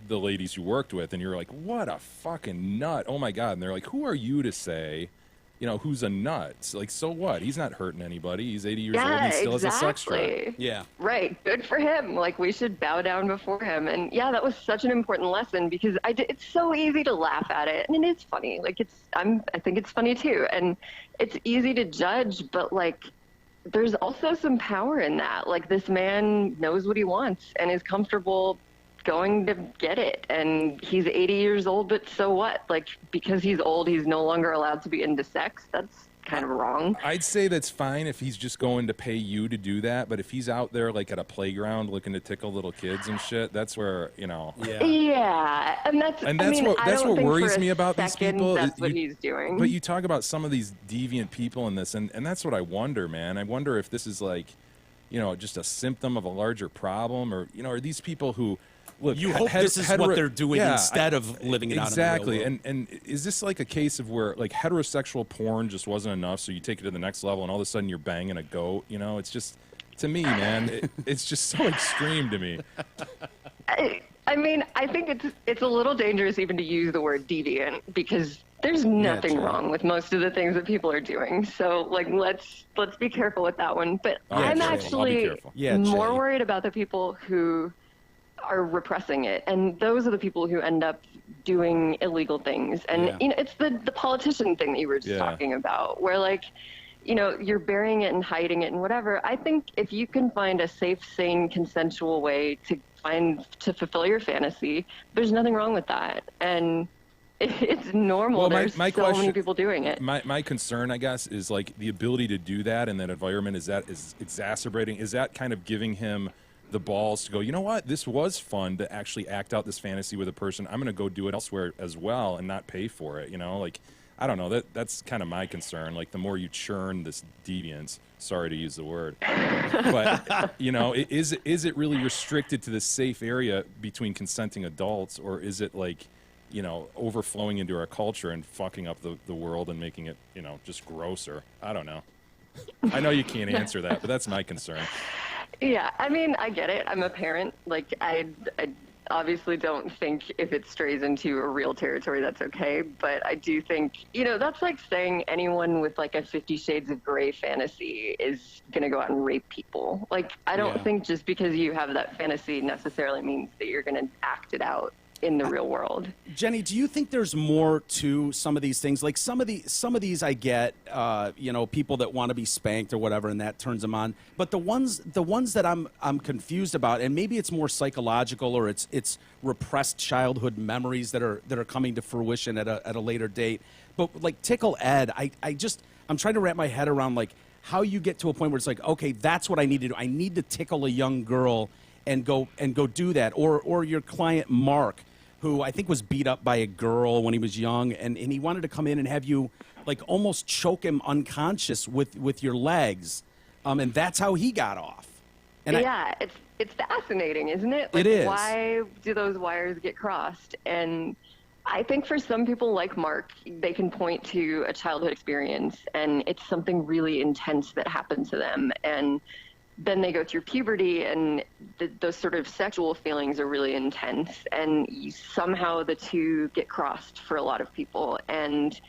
ladies you worked with, and you were like, what a fucking nut. Oh, my God. And they're like, who are you to say, who's a nut? It's like, so what? He's not hurting anybody. He's 80 years old, and he still has a sex drive. Exactly. Yeah. Right. Good for him. Like, we should bow down before him. And yeah, that was such an important lesson, because it's so easy to laugh at it. And it is funny. Like, I think it's funny too. And it's easy to judge, but, like, there's also some power in that. Like, this man knows what he wants and is comfortable going to get it. And he's 80 years old, but so what? Like, because he's old, he's no longer allowed to be into sex? That's kind of wrong. I'd say that's fine if he's just going to pay you to do that, but if he's out there like at a playground looking to tickle little kids and shit, that's where, you know. Yeah, and that's And I that's mean, what- I that's don't what think worries for a me about these second people. That's what You- he's doing. But you talk about some of these deviant people in this, and that's what I wonder, man. I wonder if this is like, you know, just a symptom of a larger problem, or, you know, are these people who look? You hope this is what they're doing instead of living it out in the real exactly. world. And is this like a case of where like heterosexual porn just wasn't enough, so you take it to the next level, and all of a sudden you're banging a goat? You know, it's just, to me, man, it's just so extreme to me. I mean, I think it's a little dangerous even to use the word deviant, because there's nothing true. wrong with most of the things that people are doing. So, like, let's be careful with that one. But Yeah, I'm true. I'll be actually careful. Yeah, more Jay. worried about the people who are repressing it, and those are the people who end up doing illegal things. And Yeah. you know, it's the politician thing that you were just Yeah. talking about, where, like, you know, you're burying it and hiding it and whatever. I think if you can find a safe, sane, consensual way to fulfill your fantasy, there's nothing wrong with that. And it's normal. Well, There's my so many question- people doing it. My concern, I guess, is like the ability to do that in that environment. Is exacerbating? Is that kind of giving him the balls to go, you know what, this was fun to actually act out this fantasy with a person. I'm going to go do it elsewhere as well and not pay for it. You know, like, I don't know. That's kind of my concern. Like, the more you churn this deviance, sorry to use the word, but you know, is it really restricted to this safe area between consenting adults, or is it like, you know, overflowing into our culture and fucking up the world and making it, you know, just grosser? I don't know. I know you can't answer that, but that's my concern. Yeah, I mean, I get it. I'm a parent. Like, I obviously don't think if it strays into a real territory, that's okay. But I do think, you know, that's like saying anyone with like a 50 Shades of Grey fantasy is going to go out and rape people. Like, I don't Yeah. think just because you have that fantasy necessarily means that you're going to act it out in the real world. Jenny, do you think there's more to some of these things? Like some of these I get, you know, people that want to be spanked or whatever, and that turns them on. But the ones that I'm confused about, and maybe it's more psychological, or it's repressed childhood memories that are coming to fruition at a later date. But like Tickle Ed, I'm trying to wrap my head around like how you get to a point where it's like, okay, that's what I need to do. I need to tickle a young girl and go do that. Or your client Mark, who I think was beat up by a girl when he was young, and he wanted to come in and have you like almost choke him unconscious with your legs, and that's how he got off. And yeah, it's fascinating, isn't it? Like, It is. Why do those wires get crossed? And I think for some people like Mark, they can point to a childhood experience, and it's something really intense that happened to them, and then they go through puberty, and those sort of sexual feelings are really intense, and somehow the two get crossed for a lot of people. And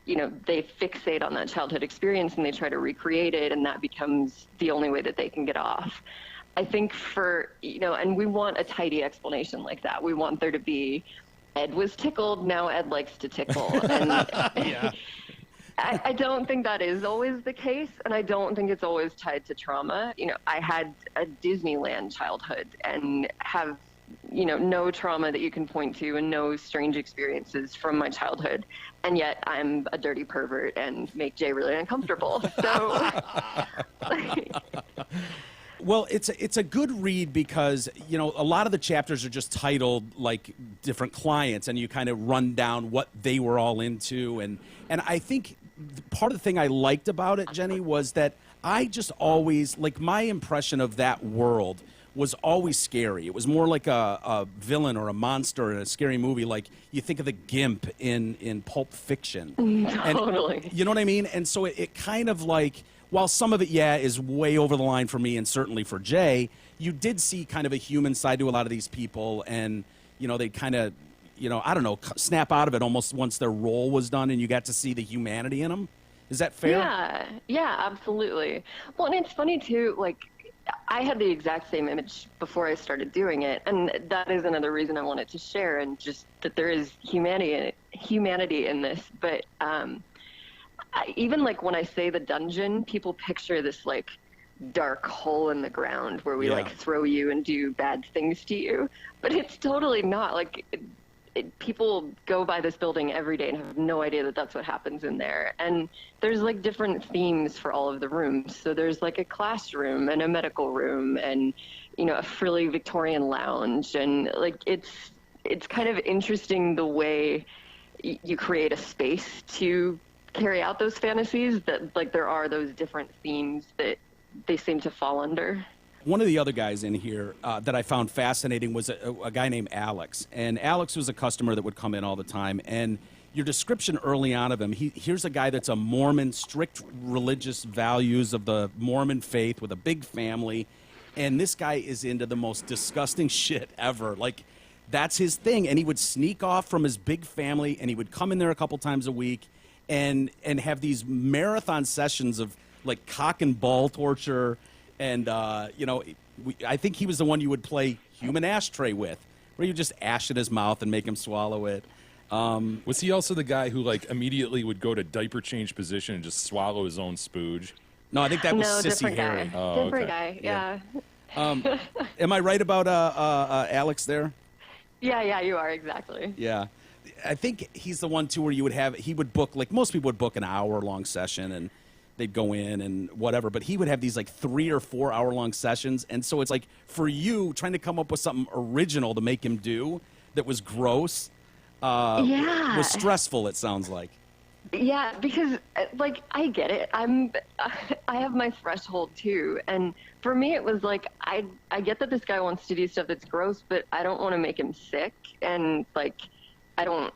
you know, they fixate on that childhood experience and they try to recreate it, and that becomes the only way that they can get off. I think and we want a tidy explanation like that. We want there to be, Ed was tickled, now Ed likes to tickle. And I don't think that is always the case, and I don't think it's always tied to trauma. You know, I had a Disneyland childhood and have, you know, no trauma that you can point to and no strange experiences from my childhood, and yet I'm a dirty pervert and make Jay really uncomfortable. So, Well, it's a good read because, you know, a lot of the chapters are just titled like different clients, and you kind of run down what they were all into, and I think part of the thing I liked about it, Jenny, was that I just always, like, my impression of that world was always scary. It was more like a villain or a monster in a scary movie, like you think of the Gimp in Pulp Fiction. totally. And, you know what I mean? And so it kind of like, while some of it, is way over the line for me and certainly for Jay, you did see kind of a human side to a lot of these people, and, you know, they kind of, you know, I don't know, snap out of it almost once their role was done and you got to see the humanity in them. Is that fair? Yeah, absolutely. Well, and it's funny too, like, I had the exact same image before I started doing it, and that is another reason I wanted to share, and just that there is humanity in this. But even like when I say the dungeon, people picture this like dark hole in the ground where we Yeah. like throw you and do bad things to you. But it's totally not. Like, people go by this building every day and have no idea that that's what happens in there. And there's like different themes for all of the rooms. So there's like a classroom and a medical room and, you know, a frilly Victorian lounge. And like, it's kind of interesting the way you create a space to carry out those fantasies, that like there are those different themes that they seem to fall under. One of the other guys in here that I found fascinating was a guy named Alex. And Alex was a customer that would come in all the time. And your description early on of him, here's a guy that's a Mormon, strict religious values of the Mormon faith with a big family. And this guy is into the most disgusting shit ever. Like, that's his thing. And he would sneak off from his big family, and he would come in there a couple times a week and have these marathon sessions of, like, cock and ball torture. And, you know, I think he was the one you would play human ashtray with, where you just ash in his mouth and make him swallow it. Was he also the guy who like immediately would go to diaper change position and just swallow his own spooge? No, I think that was No, Sissy different Harry. guy. Oh, Different okay. guy, yeah. Am I right about Alex there? Yeah, you are, exactly. Yeah. I think he's the one, too, where he would book, like most people would book an hour-long session, and they'd go in and whatever, but he would have these like 3 or 4 hour-long sessions. And so it's like, for you, trying to come up with something original to make him do that was gross Yeah. was stressful, it sounds like. Yeah, because like I get it. I have my threshold too, and for me it was like I get that this guy wants to do stuff that's gross, but I don't want to make him sick, and like I don't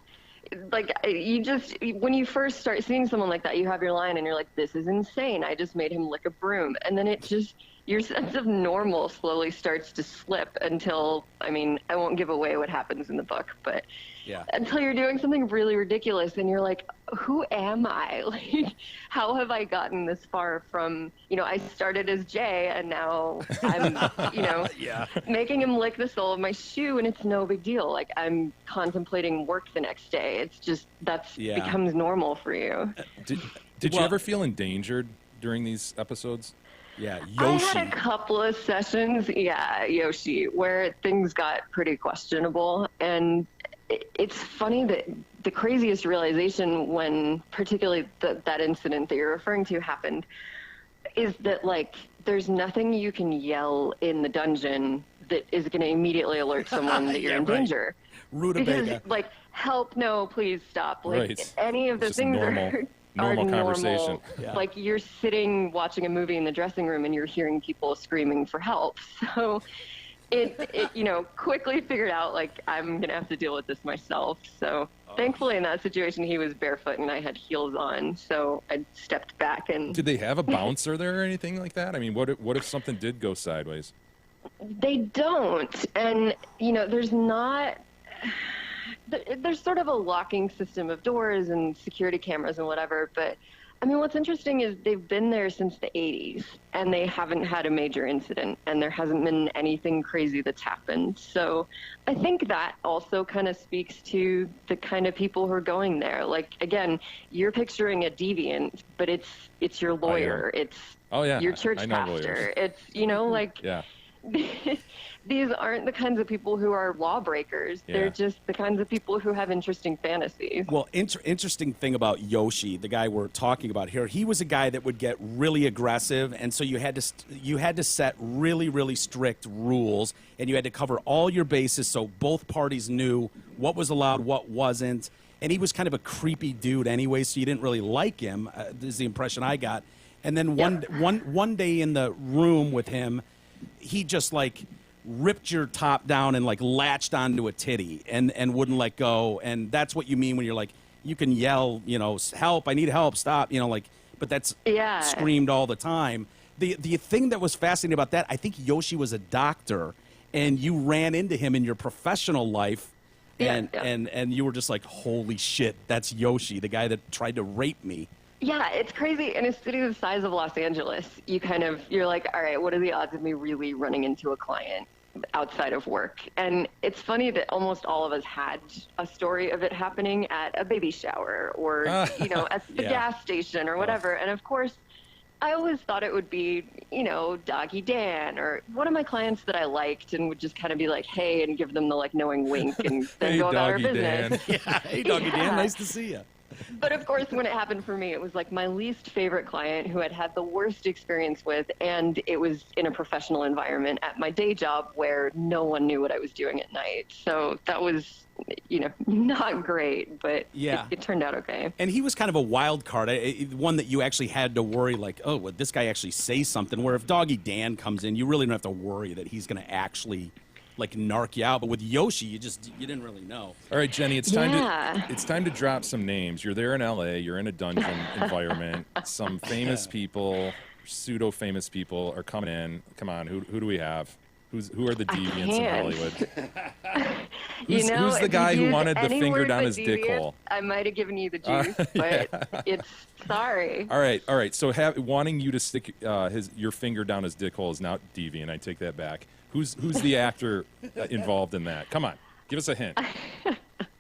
like you just when you first start seeing someone like that, you have your line and you're like, this is insane. I just made him lick a broom, and then it just your sense of normal slowly starts to slip until I mean I won't give away what happens in the book, but. Yeah. Until you're doing something really ridiculous and you're like, who am I? Like, how have I gotten this far from, you know, I started as Jay and now I'm, you know, making him lick the sole of my shoe and it's no big deal. Like, I'm contemplating work the next day. It's just, becomes normal for you. Did you ever feel endangered during these episodes? Yeah, I Yoshi. had a couple of sessions, Yoshi, where things got pretty questionable. And it's funny that the craziest realization when particularly that incident that you're referring to happened is that like there's nothing you can yell in the dungeon that is going to immediately alert someone that you're in danger. Rutabaga. Because like help, no, please stop. Like Right. any of the Just things normal are conversation. normal. Yeah. Like you're sitting watching a movie in the dressing room and you're hearing people screaming for help. So it you know, quickly figured out like I'm gonna have to deal with this myself. So thankfully in that situation he was barefoot and I had heels on, so I stepped back and Did they have a bouncer there or anything like that? I mean, what if something did go sideways? they don't. And you know, there's sort of a locking system of doors and security cameras and whatever, but I mean, what's interesting is they've been there since the 80s and they haven't had a major incident and there hasn't been anything crazy that's happened. So I think that also kind of speaks to the kind of people who are going there. Like, again, you're picturing a deviant, but it's your lawyer. It's your church I know pastor. lawyers. It's, you know, like Yeah. these aren't the kinds of people who are lawbreakers. Yeah. They're just the kinds of people who have interesting fantasies. Well, interesting thing about Yoshi, the guy we're talking about here, he was a guy that would get really aggressive, and so you had to set really, really strict rules, and you had to cover all your bases so both parties knew what was allowed, what wasn't. And he was kind of a creepy dude anyway, so you didn't really like him. This is the impression I got. And then one day in the room with him, he just like ripped your top down and like latched onto a titty and wouldn't let go. And that's what you mean when you're like, you can yell, you know, help, I need help, stop, you know, like, but that's screamed all the time. The thing that was fascinating about that, I think Yoshi was a doctor and you ran into him in your professional life and you were just like, holy shit, that's Yoshi, the guy that tried to rape me. Yeah, it's crazy. In a city the size of Los Angeles, you're like, all right, what are the odds of me really running into a client outside of work? And it's funny that almost all of us had a story of it happening at a baby shower or, you know, at the gas station or whatever. And of course, I always thought it would be, Doggy Dan or one of my clients that I liked and would just kind of be like, hey, and give them the like knowing wink and then Hey, go about our Doggy business. Dan. Yeah. Hey, Doggy Dan, Yeah. nice to see you. But of course, when it happened for me, it was like my least favorite client who I'd had the worst experience with. And it was in a professional environment at my day job where no one knew what I was doing at night. So that was, not great, but Yeah. it turned out okay. And he was kind of a wild card, one that you actually had to worry, like, oh, would this guy actually say something? Where if Doggy Dan comes in, you really don't have to worry that he's going to actually, like, narc you out. But with Yoshi, you didn't really know. All right, Jenny, it's time Yeah. to drop some names. You're there in LA. You're in a dungeon environment. Some famous people, pseudo famous people, are coming in. Come on, who do we have? Who are the deviants in can't. Hollywood? You know, who's the if you guy who used wanted the any finger word down but his dick deviant, hole? I might have given you the juice, but it's sorry. All right. So wanting you to stick your finger down his dick hole is not deviant. I take that back. Who's the actor involved in that? Come on, give us a hint.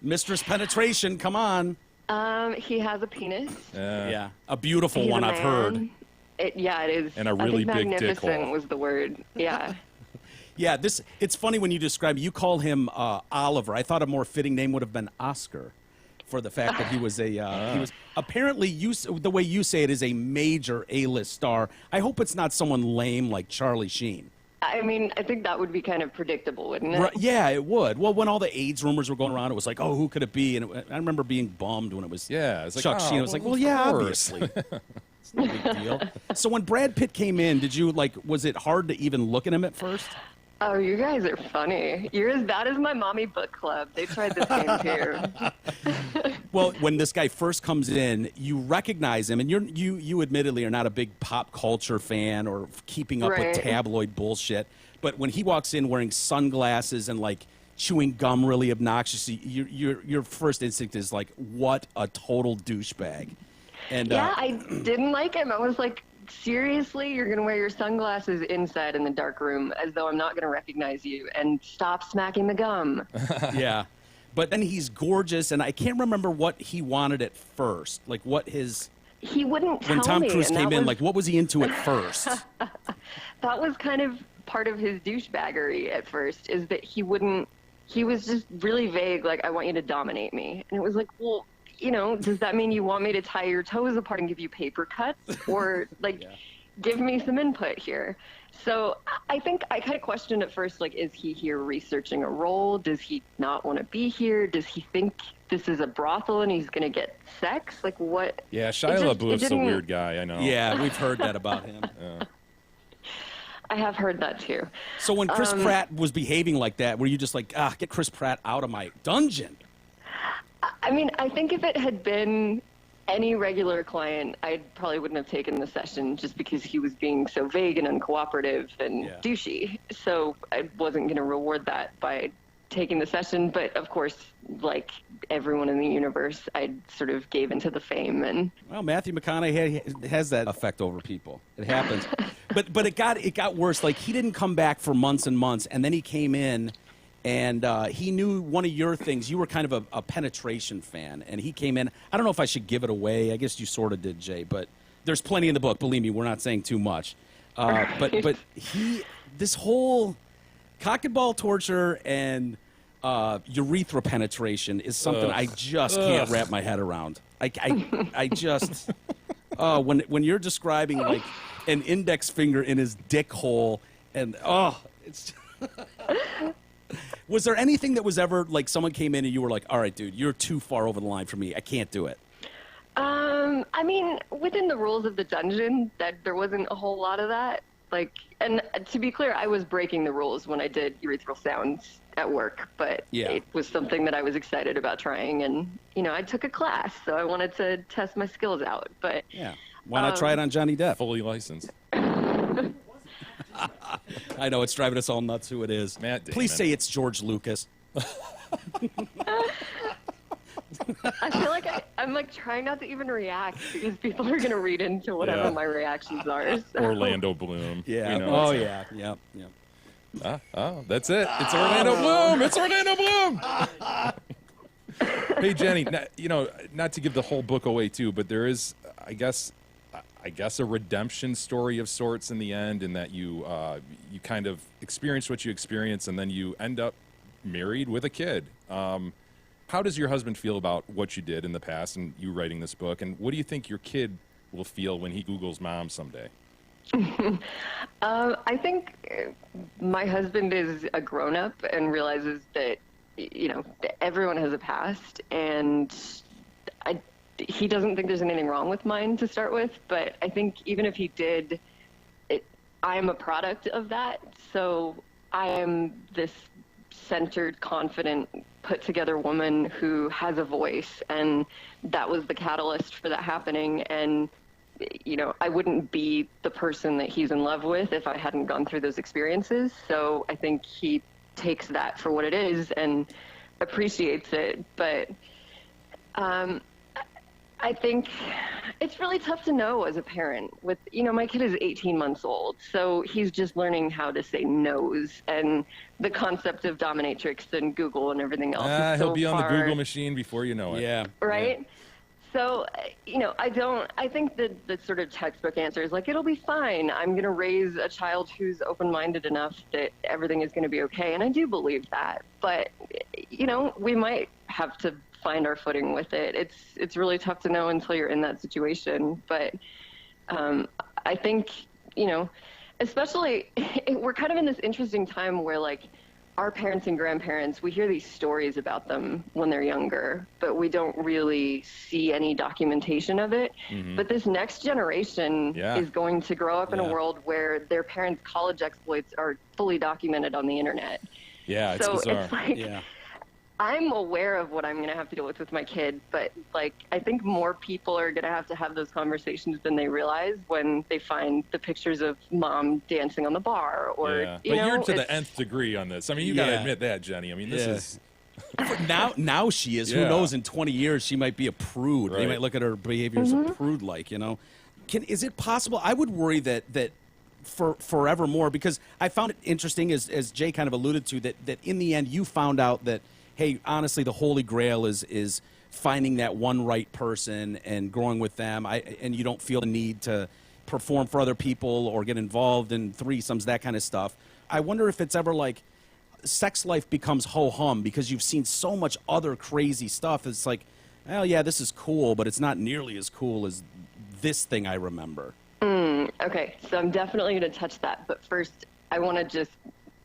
Mistress Penetration, come on. He has a penis. Yeah, a beautiful He's one, a I've heard. man. It is. And a really I think big dick magnificent hole. was the word. Yeah. Yeah, it's funny when you describe, you call him Oliver. I thought a more fitting name would have been Oscar, for the fact that he was he was apparently, the way you say it, is a major A-list star. I hope it's not someone lame like Charlie Sheen. I mean, I think that would be kind of predictable, wouldn't it? Right, yeah, it would. Well, when all the AIDS rumors were going around, it was like, oh, who could it be? And I remember being bummed when it was It's like, Chuck oh, Sheen. I was like, well, well, of yeah, course. obviously. It's no big deal. So when Brad Pitt came in, was it hard to even look at him at first? Oh, you guys are funny. You're as bad as my mommy book club. They tried the same too. Well, when this guy first comes in, you recognize him, and you admittedly are not a big pop culture fan or keeping up Right. with tabloid bullshit. But when he walks in wearing sunglasses and like chewing gum really obnoxiously, your first instinct is like, what a total douchebag. And Yeah, I didn't like him. I was like, seriously, you're going to wear your sunglasses inside in the dark room as though I'm not going to recognize you, and stop smacking the gum. yeah. But then he's gorgeous, and I can't remember what he wanted at first. Like what his He wouldn't tell when Tom me, Cruise and came that in, was- like what was he into at first? That was kind of part of his douchebaggery at first, is that he was just really vague, like, I want you to dominate me. And it was like, well, does that mean you want me to tie your toes apart and give you paper cuts? Or, like, give me some input here? So I think I kind of questioned at first, like, is he here researching a role? Does he not want to be here? Does he think this is a brothel and he's going to get sex? Like, what? Yeah, It Shia just- LaBeouf's it a didn't- weird guy. I know. Yeah, we've heard that about him. I have heard that too. So when Chris Pratt was behaving like that, were you just like, get Chris Pratt out of my dungeon? I mean, I think if it had been any regular client, I probably wouldn't have taken the session just because he was being so vague and uncooperative and Yeah. douchey. So I wasn't going to reward that by taking the session. But of course, like everyone in the universe, I sort of gave into the fame. And Well, Matthew McConaughey has that effect over people. It happens. but it got worse. Like he didn't come back for months and months, and then he came in, and he knew one of your things. You were kind of a penetration fan, and he came in. I don't know if I should give it away. I guess you sort of did, Jay. But there's plenty in the book. Believe me, we're not saying too much. But this whole cock and ball torture and urethra penetration is something I just can't wrap my head around. I just when you're describing like an index finger in his dick hole and it's was there anything that was ever like someone came in and you were like, all right, dude, you're too far over the line for me. I can't do it. I mean, within the rules of the dungeon, that there wasn't a whole lot of that. Like, and to be clear, I was breaking the rules when I did urethral sounds at work, but Yeah. it was something that I was excited about trying, and I took a class, so I wanted to test my skills out. But Yeah. Why not try it on Johnny Depp? Fully licensed. I know it's driving us all nuts who it is. Matt Damon. Please say it's George Lucas. I feel like I'm like trying not to even react because people are gonna read into whatever Yeah. my reactions are. So. Orlando Bloom. Yeah. You know, Oh it's- yeah. Yeah. Oh, that's it. It's Orlando Bloom. It's Orlando Bloom. Hey, Jenny, not to give the whole book away too, but there is, I guess, I guess, a redemption story of sorts in the end, in that you kind of experience what you experience, and then you end up married with a kid. How does your husband feel about what you did in the past and you writing this book? And what do you think your kid will feel when he Googles mom someday? I think my husband is a grown-up and realizes that, that everyone has a past, and he doesn't think there's anything wrong with mine to start with. But I think even if he did, I am a product of that. So I am this centered, confident, put-together woman who has a voice, and that was the catalyst for that happening. And I wouldn't be the person that he's in love with if I hadn't gone through those experiences. So I think he takes that for what it is and appreciates it. But I think it's really tough to know as a parent. With my kid is 18 months old, so he's just learning how to say no's, and the concept of dominatrix and Google and everything else. Is He'll so be on the far, Google machine before you know it. Yeah. right? Yeah. So, I think that the sort of textbook answer is like, it'll be fine. I'm going to raise a child who's open-minded enough that everything is going to be okay. And I do believe that. But, we might have to find our footing with it. It's really tough to know until you're in that situation. But I think, especially we're kind of in this interesting time where, like, our parents and grandparents, we hear these stories about them when they're younger, but we don't really see any documentation of it. Mm-hmm. But this next generation is going to grow up in a world where their parents' college exploits are fully documented on the internet. Yeah, it's so bizarre. it's like, Yeah. I'm aware of what I'm going to have to deal with my kid, but like, I think more people are going to have those conversations than they realize when they find the pictures of mom dancing on the bar, or Yeah. But you're to the nth degree on this. I mean, you got to Yeah. admit that, Jenny. I mean, this is Now she is. Who Yeah. knows? In 20 years, she might be a prude. They Right. might look at her behavior as a prude-like. Is it possible? I would worry that for forevermore, because I found it interesting, as Jay kind of alluded to, that in the end you found out that, hey, honestly, the Holy Grail is finding that one right person and growing with them. And you don't feel the need to perform for other people or get involved in threesomes, that kind of stuff. I wonder if it's ever like sex life becomes ho-hum because you've seen so much other crazy stuff. It's like, well, yeah, this is cool, but it's not nearly as cool as this thing I remember. Okay, so I'm definitely going to touch that. But first, I want to just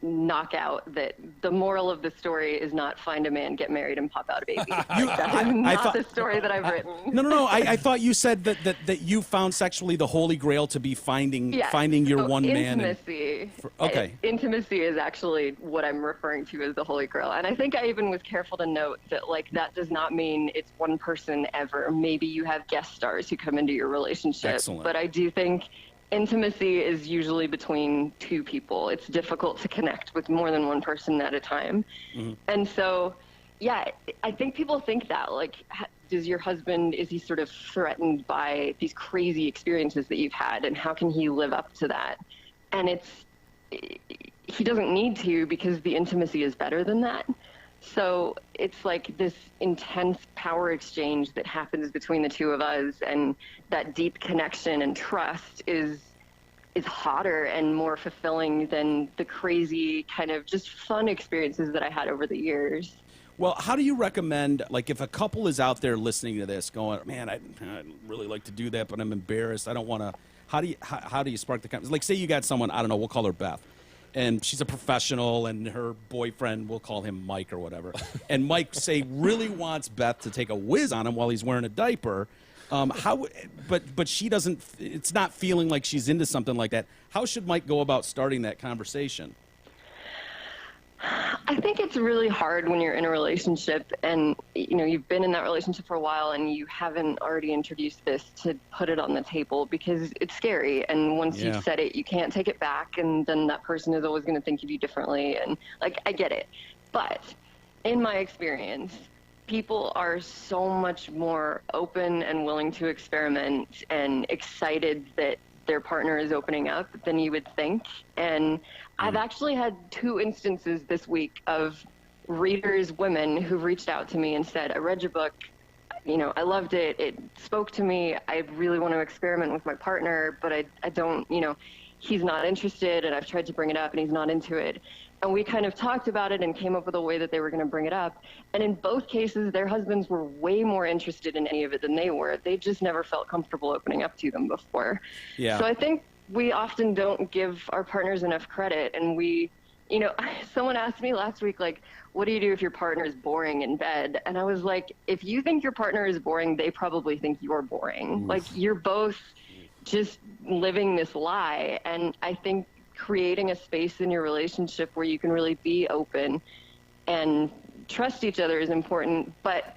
knock out that the moral of the story is not find a man, get married, and pop out a baby. That is not the story that I've written. No. I thought you said that you found sexually the Holy Grail to be finding your So one man. intimacy. Okay. Intimacy is actually what I'm referring to as the Holy Grail. And I think I even was careful to note that, like, that does not mean it's one person ever. Maybe you have guest stars who come into your relationship. Excellent. But I do think intimacy is usually between two people. It's difficult to connect with more than one person at a time. Mm-hmm. And so, yeah, I think people think that, like, is he sort of threatened by these crazy experiences that you've had, and how can he live up to that? And he doesn't need to, because the intimacy is better than that. So it's like this intense power exchange that happens between the two of us, and that deep connection and trust is hotter and more fulfilling than the crazy kind of just fun experiences that I had over the years. Well, how do you recommend, like, if a couple is out there listening to this going, man, I'd really like to do that, but I'm embarrassed, I don't want to, how do you spark the conversation? Like, say you got someone, I don't know, we'll call her Beth, and she's a professional, and her boyfriend, we'll call him Mike or whatever, and Mike, say, really wants Beth to take a whiz on him while he's wearing a diaper. But she doesn't, it's not feeling like she's into something like that. How should Mike go about starting that conversation? I think it's really hard when you're in a relationship and, you've been in that relationship for a while and you haven't already introduced this, to put it on the table, because it's scary. And once you've said it, you can't take it back. And then that person is always going to think of you differently. And, like, I get it. But in my experience, people are so much more open and willing to experiment and excited that their partner is opening up than you would think. And I've actually had 2 instances this week of readers, women, who've reached out to me and said, I read your book, I loved it. It spoke to me. I really want to experiment with my partner, but I don't, he's not interested, and I've tried to bring it up and he's not into it. And we kind of talked about it and came up with a way that they were going to bring it up. And in both cases, their husbands were way more interested in any of it than they were. They just never felt comfortable opening up to them before. Yeah. So I think we often don't give our partners enough credit. And someone asked me last week, like, what do you do if your partner is boring in bed? And I was like, if you think your partner is boring, they probably think you're boring. Oof. Like, you're both just living this lie. And I think creating a space in your relationship where you can really be open and trust each other is important. But,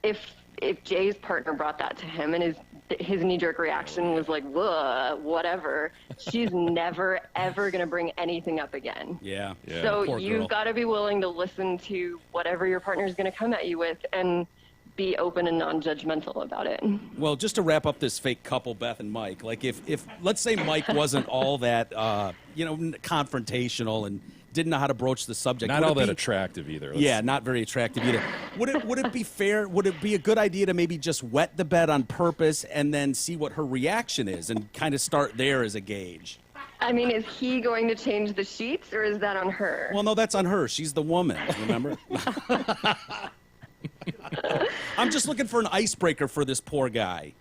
if Jay's partner brought that to him and his knee-jerk reaction was like, whatever, she's never, ever going to bring anything up again. Yeah. So Poor you've girl. got to be willing to listen to whatever your partner is going to come at you with and be open and non-judgmental about it. Well, just to wrap up this fake couple, Beth and Mike, like if let's say Mike wasn't all that, confrontational and didn't know how to broach the subject. Not all that attractive either. Yeah, not very attractive either. Would it be fair? Would it be a good idea to maybe just wet the bed on purpose and then see what her reaction is and kind of start there as a gauge? I mean, is he going to change the sheets or is that on her? Well, no, that's on her. She's the woman, remember? I'm just looking for an icebreaker for this poor guy.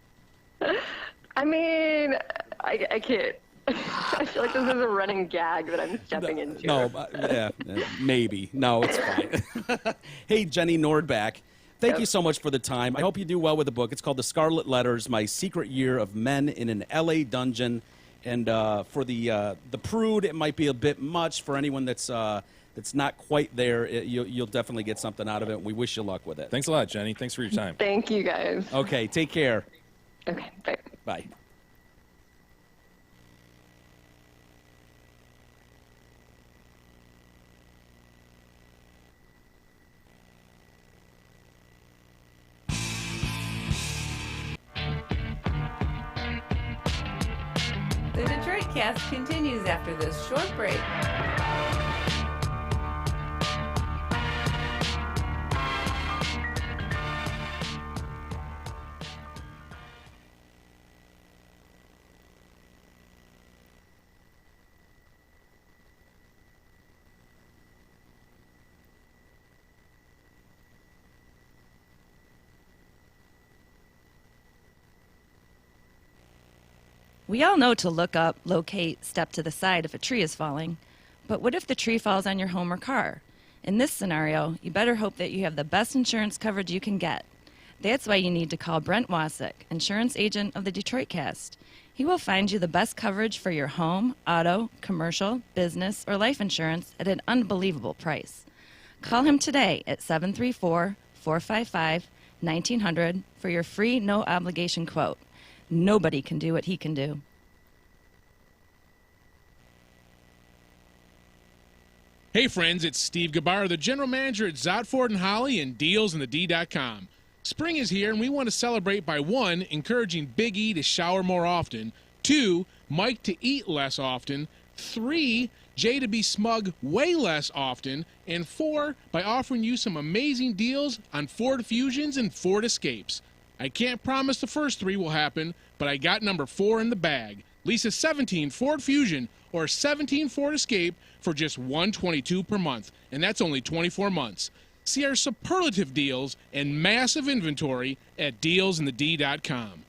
I mean, I can't. I feel like this is a running gag that I'm stepping into. No, maybe. No, it's fine. Hey, Jenny Nordback, thank you so much for the time. I hope you do well with the book. It's called The Scarlet Letters, My Secret Year of Men in an L.A. Dungeon. And for the prude, it might be a bit much. For anyone that's not quite there, you'll definitely get something out of it. We wish you luck with it. Thanks a lot, Jenny. Thanks for your time. Thank you, guys. Okay, take care. Okay, bye. Bye. The Detroit Cast continues after this short break. We all know to look up, locate, step to the side if a tree is falling. But what if the tree falls on your home or car? In this scenario, you better hope that you have the best insurance coverage you can get. That's why you need to call Brent Wasik, insurance agent of the Detroit Cast. He will find you the best coverage for your home, auto, commercial, business, or life insurance at an unbelievable price. Call him today at 734-455-1900 for your free no-obligation quote. Nobody can do what he can do. Hey friends, it's Steve Gabar, the general manager at Zott Ford and Holly and DealsInTheD.com. Spring is here and we want to celebrate by 1, encouraging Big E to shower more often, 2, Mike to eat less often, 3, Jay to be smug way less often, and 4, by offering you some amazing deals on Ford Fusions and Ford Escapes. I can't promise the first 3 will happen, but I got number 4 in the bag. Lease a 17 Ford Fusion or a 17 Ford Escape for just $122 per month, and that's only 24 months. See our superlative deals and massive inventory at DealsInTheD.com.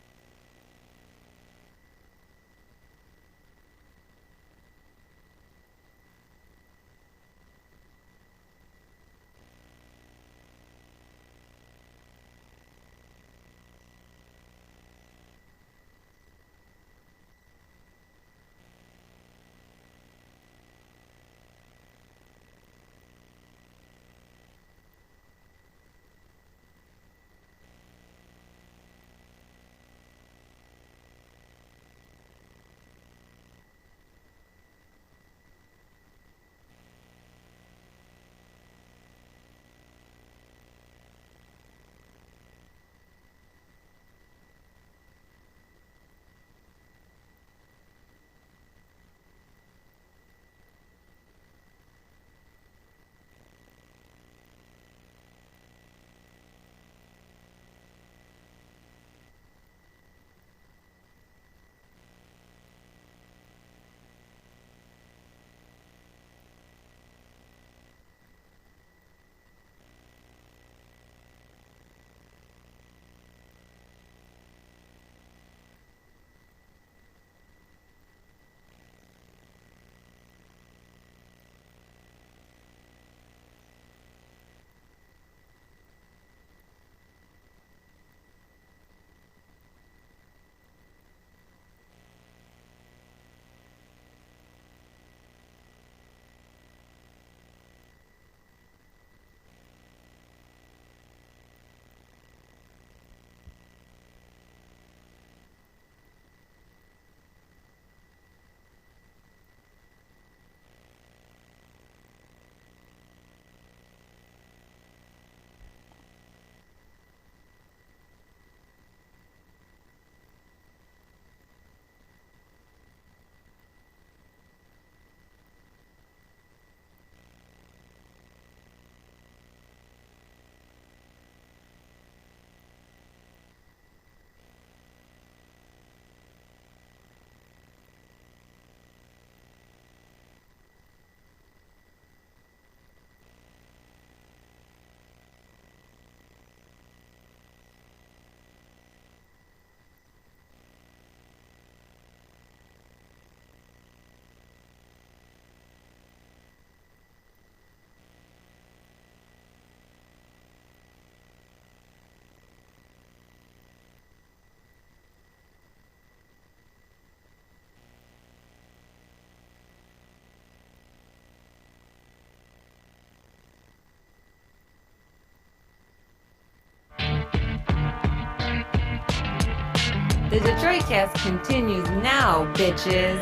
The Detroit Cast continues now, bitches.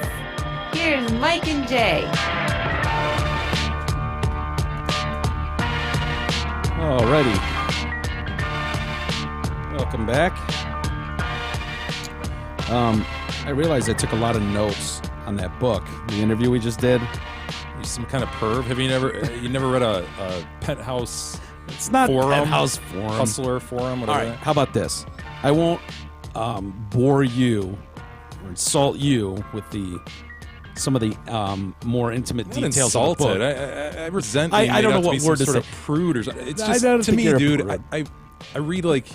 Here's Mike and Jay. Alrighty. Welcome back. I realized I took a lot of notes on that book, the interview we just did. You some kind of perv? Have you never read a penthouse? It's not forum? Penthouse Forum. Hustler forum, All whatever. right, how about this? I won't bore you or insult you with some of the more intimate Not details of the insulted. book. I resent. I being made don't out know to be what some word to sort say. of prude or something. It's I just don't to think me, you're a dude. prude. I read like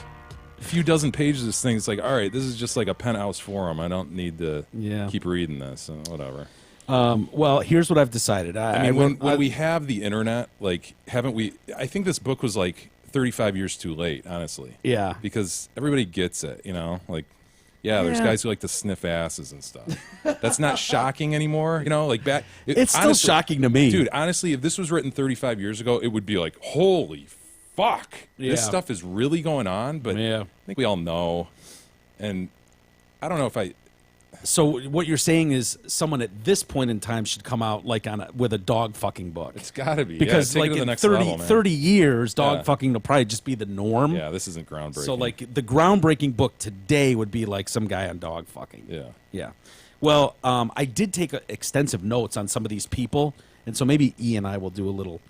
a few dozen pages of this thing. It's like, all right, this is just like a penthouse forum. I don't need to keep reading this. So whatever. Well, here's what I've decided. I mean, when we have the internet, like, haven't we? I think this book was like 35 years too late, honestly. Yeah. Because everybody gets it, you know? Like, yeah, there's guys who like to sniff asses and stuff. That's not shocking anymore, you know? Like, back. It's still shocking to me. Dude, honestly, if this was written 35 years ago, it would be like, holy fuck. Yeah. This stuff is really going on, but I think we all know. And I don't know if I. So what you're saying is someone at this point in time should come out like with a dog fucking book. It's got to be. Because take it like to the in next 30, level, man. 30 years, dog Yeah. fucking will probably just be the norm. Yeah, this isn't groundbreaking. So like the groundbreaking book today would be like some guy on dog fucking. Yeah. Yeah. Well, I did take extensive notes on some of these people, and so maybe E and I will do a little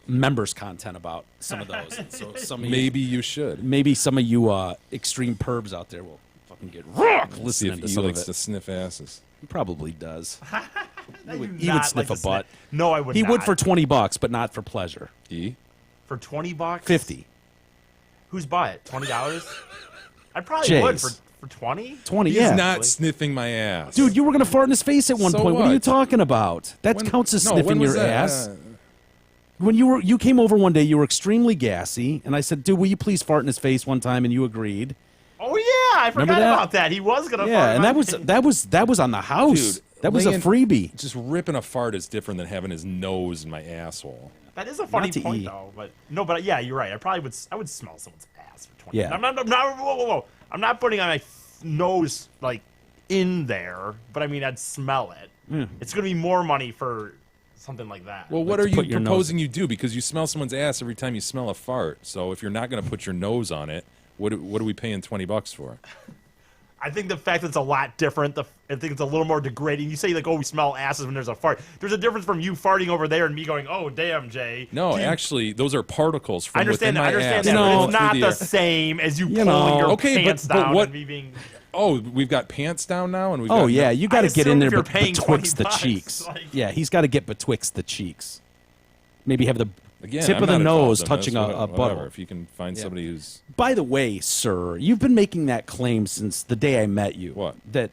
members content about some of those. And so some of Maybe you should. maybe some of you extreme pervs out there will fucking get rocked See listening if to he some of likes it. to sniff asses. He probably does. He would He would sniff a butt. No, I would He not. would for $20, but not for pleasure. E? For $20? 50. Whose butt? $20? I probably Jay's. would for 20. 20, He's yeah. not sniffing my ass. Dude, you were going to fart in his face at one So point. What are you what? talking about? That When- counts as no, sniffing when was your that? ass. When you came over one day, you were extremely gassy, and I said, "Dude, will you please fart in his face one time?" And you agreed. Oh yeah, I Remember forgot that? about that. He was gonna. Yeah, fart and in my face. that was on the house. Dude, that was a laying- freebie. Just ripping a fart is different than having his nose in my asshole. That is a funny to point eat. though. But no, but yeah, you're right. I would smell someone's ass for 20. Yeah. I'm not whoa. I'm not putting my nose like in there, but I mean I'd smell it. It's gonna be more money for something like that. Well, what to are you put your nose proposing you do? Because you smell someone's ass every time you smell a fart. So if you're not going to put your nose on it, what are we paying $20 for? I think the fact that it's a lot different. I think it's a little more degrading. You say like, "Oh, we smell asses when there's a fart." There's a difference from you farting over there and me going, "Oh, damn, Jay." No, Do you- actually, those are particles from I understand within that. I my understand ass. that, You know, but it's not through the air. same as you You pulling know. your Okay, but- pants but down what- and me being. Oh, we've got pants down now, and we've Oh got yeah, you got to I get assume in there if you're paying betwixt the $20, cheeks. like- Yeah, he's got to get betwixt the cheeks. Maybe have the Again, tip I'm of the not nose involved in touching this, a whatever. butthole. If you can find somebody who's By the way, sir, you've been making that claim since the day I met you. What? That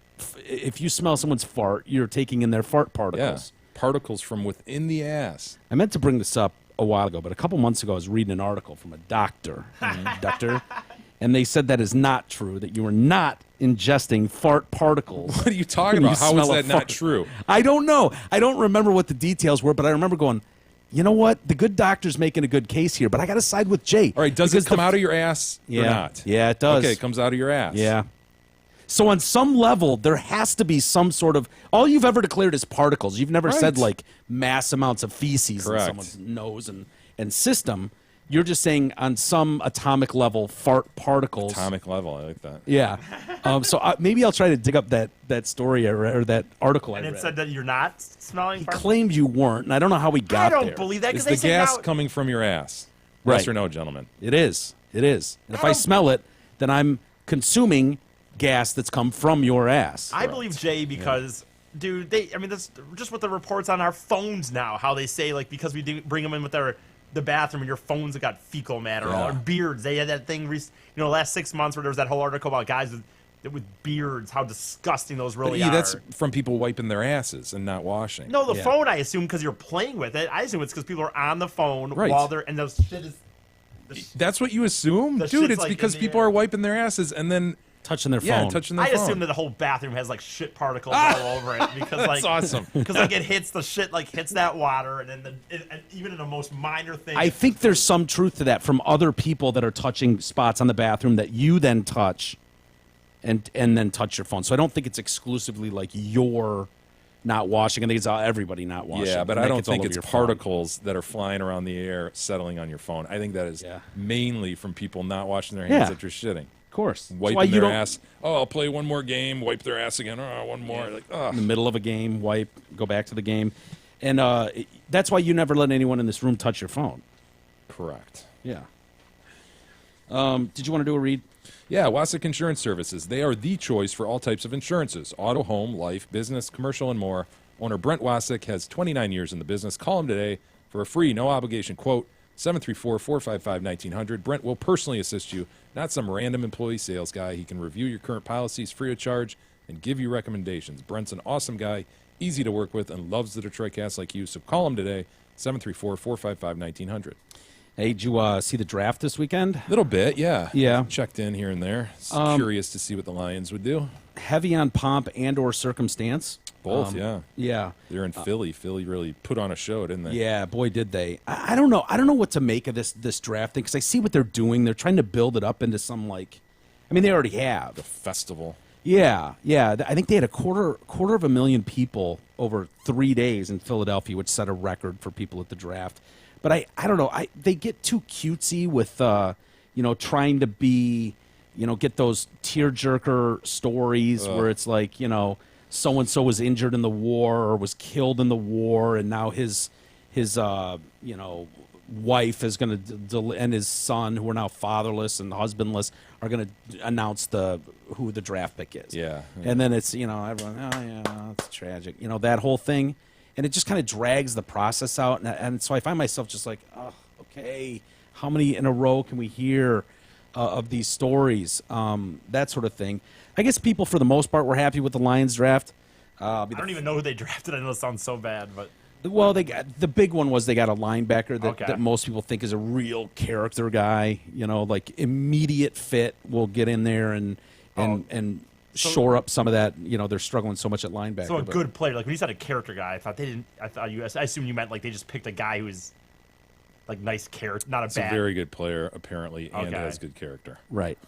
if you smell someone's fart, you're taking in their fart particles. particles from within the ass. I meant to bring this up a while ago, but a couple months ago I was reading an article from a doctor, and they said that is not true, that you are not ingesting fart particles. What are you talking when about? you How is smell a that not fart. true? I don't know. I don't remember what the details were, but I remember going, you know what? The good doctor's making a good case here, but I got to side with Jay. All right, does Because it come the- out of your ass or Yeah. not? Yeah, it does. Okay, it comes out of your ass. Yeah. So on some level, there has to be some sort of. All you've ever declared is particles. You've never said Right. like mass amounts of feces Correct. in someone's nose and system. You're just saying on some atomic level, fart particles. Atomic level, I like that. Yeah. So maybe I'll try to dig up that story or that article And I it read. said that you're not smelling. He fart- claimed you weren't, and I don't know how we got I don't there. believe that Is because the they say gas now. coming from your ass? Right. Yes or no, gentlemen? It is. It is. And if I I don't- smell it, then I'm consuming gas that's come from your ass. I believe Jay because, dude, I mean, that's just what the reports on our phones now. How they say like because we do bring them in with the bathroom and your phones have got fecal matter or beards. They had that thing, last 6 months where there was that whole article about guys with beards, how disgusting those But really E, are. that's from people wiping their asses and not washing. No, the Yeah. phone I assume because you're playing with it. I assume it's because people are on the phone Right. while they're and those shit is. That's what you assume? The Dude, shit's, it's like, because in the people air. are wiping their asses and then touching their yeah, phone. touching their I phone. assume that the whole bathroom has like shit particles all over it because like awesome. because like it hits the shit like hits that water and then and even in the most minor thing. I think there's some truth to that from other people that are touching spots on the bathroom that you then touch. and then touch your phone. So I don't think it's exclusively like you're not washing. I think it's everybody not washing. Yeah, but And I that don't gets all think over it's your phone. particles that are flying around the air settling on your phone. I think that is Yeah. mainly from people not washing their hands Yeah. after shitting. Of course. That's Wiping why you their don't, ass. Oh, I'll play one more game. Wipe their ass again. Oh, one more. Like, in the oh. middle of a game, wipe, go back to the game. And that's why you never let anyone in this room touch your phone. Correct. Yeah. Did you want to do a read? Yeah, Wasik Insurance Services. They are the choice for all types of insurances: auto, home, life, business, commercial, and more. Owner Brent Wasik has 29 years in the business. Call him today for a free, no-obligation quote, 734-455-1900. Brent will personally assist you, not some random employee sales guy. He can review your current policies free of charge and give you recommendations. Brent's an awesome guy, easy to work with, and loves the Detroit Cast like you. So call him today, 734-455-1900. Hey, did you see the draft this weekend? Little bit, yeah. Yeah. Checked in here and there. Curious to see what the Lions would do. Heavy on pomp and or circumstance. Both, yeah. Yeah. They're in Philly. Philly really put on a show, didn't they? Yeah, boy, did they. I don't know. I don't know what to make of this draft thing because I see what they're doing. They're trying to build it up into some, like, I mean, they already have. The festival. Yeah. I think they had a quarter of a million people over 3 days in Philadelphia, which set a record for people at the draft. But I don't know. They get too cutesy with, trying to be, get those tearjerker stories where it's like, so-and-so was injured in the war or was killed in the war, and now his wife is going to, and his son, who are now fatherless and husbandless, are going to announce who the draft pick is. Yeah. And then it's, everyone, oh, yeah, it's tragic. That whole thing. And it just kind of drags the process out. And so I find myself just like, oh, okay, how many in a row can we hear of these stories? That sort of thing. I guess people, for the most part, were happy with the Lions draft. I don't even know who they drafted. I know it sounds so bad, but Well, the big one was they got a linebacker Okay. that most people think is a real character guy. Like immediate fit. Will get in there and shore up some of that. They're struggling so much at linebacker. so a but- good player. Like when you said a character guy, I assumed you meant like they just picked a guy who's like nice character, not a He's a bad. very good player, apparently, and Okay. has good character. Right.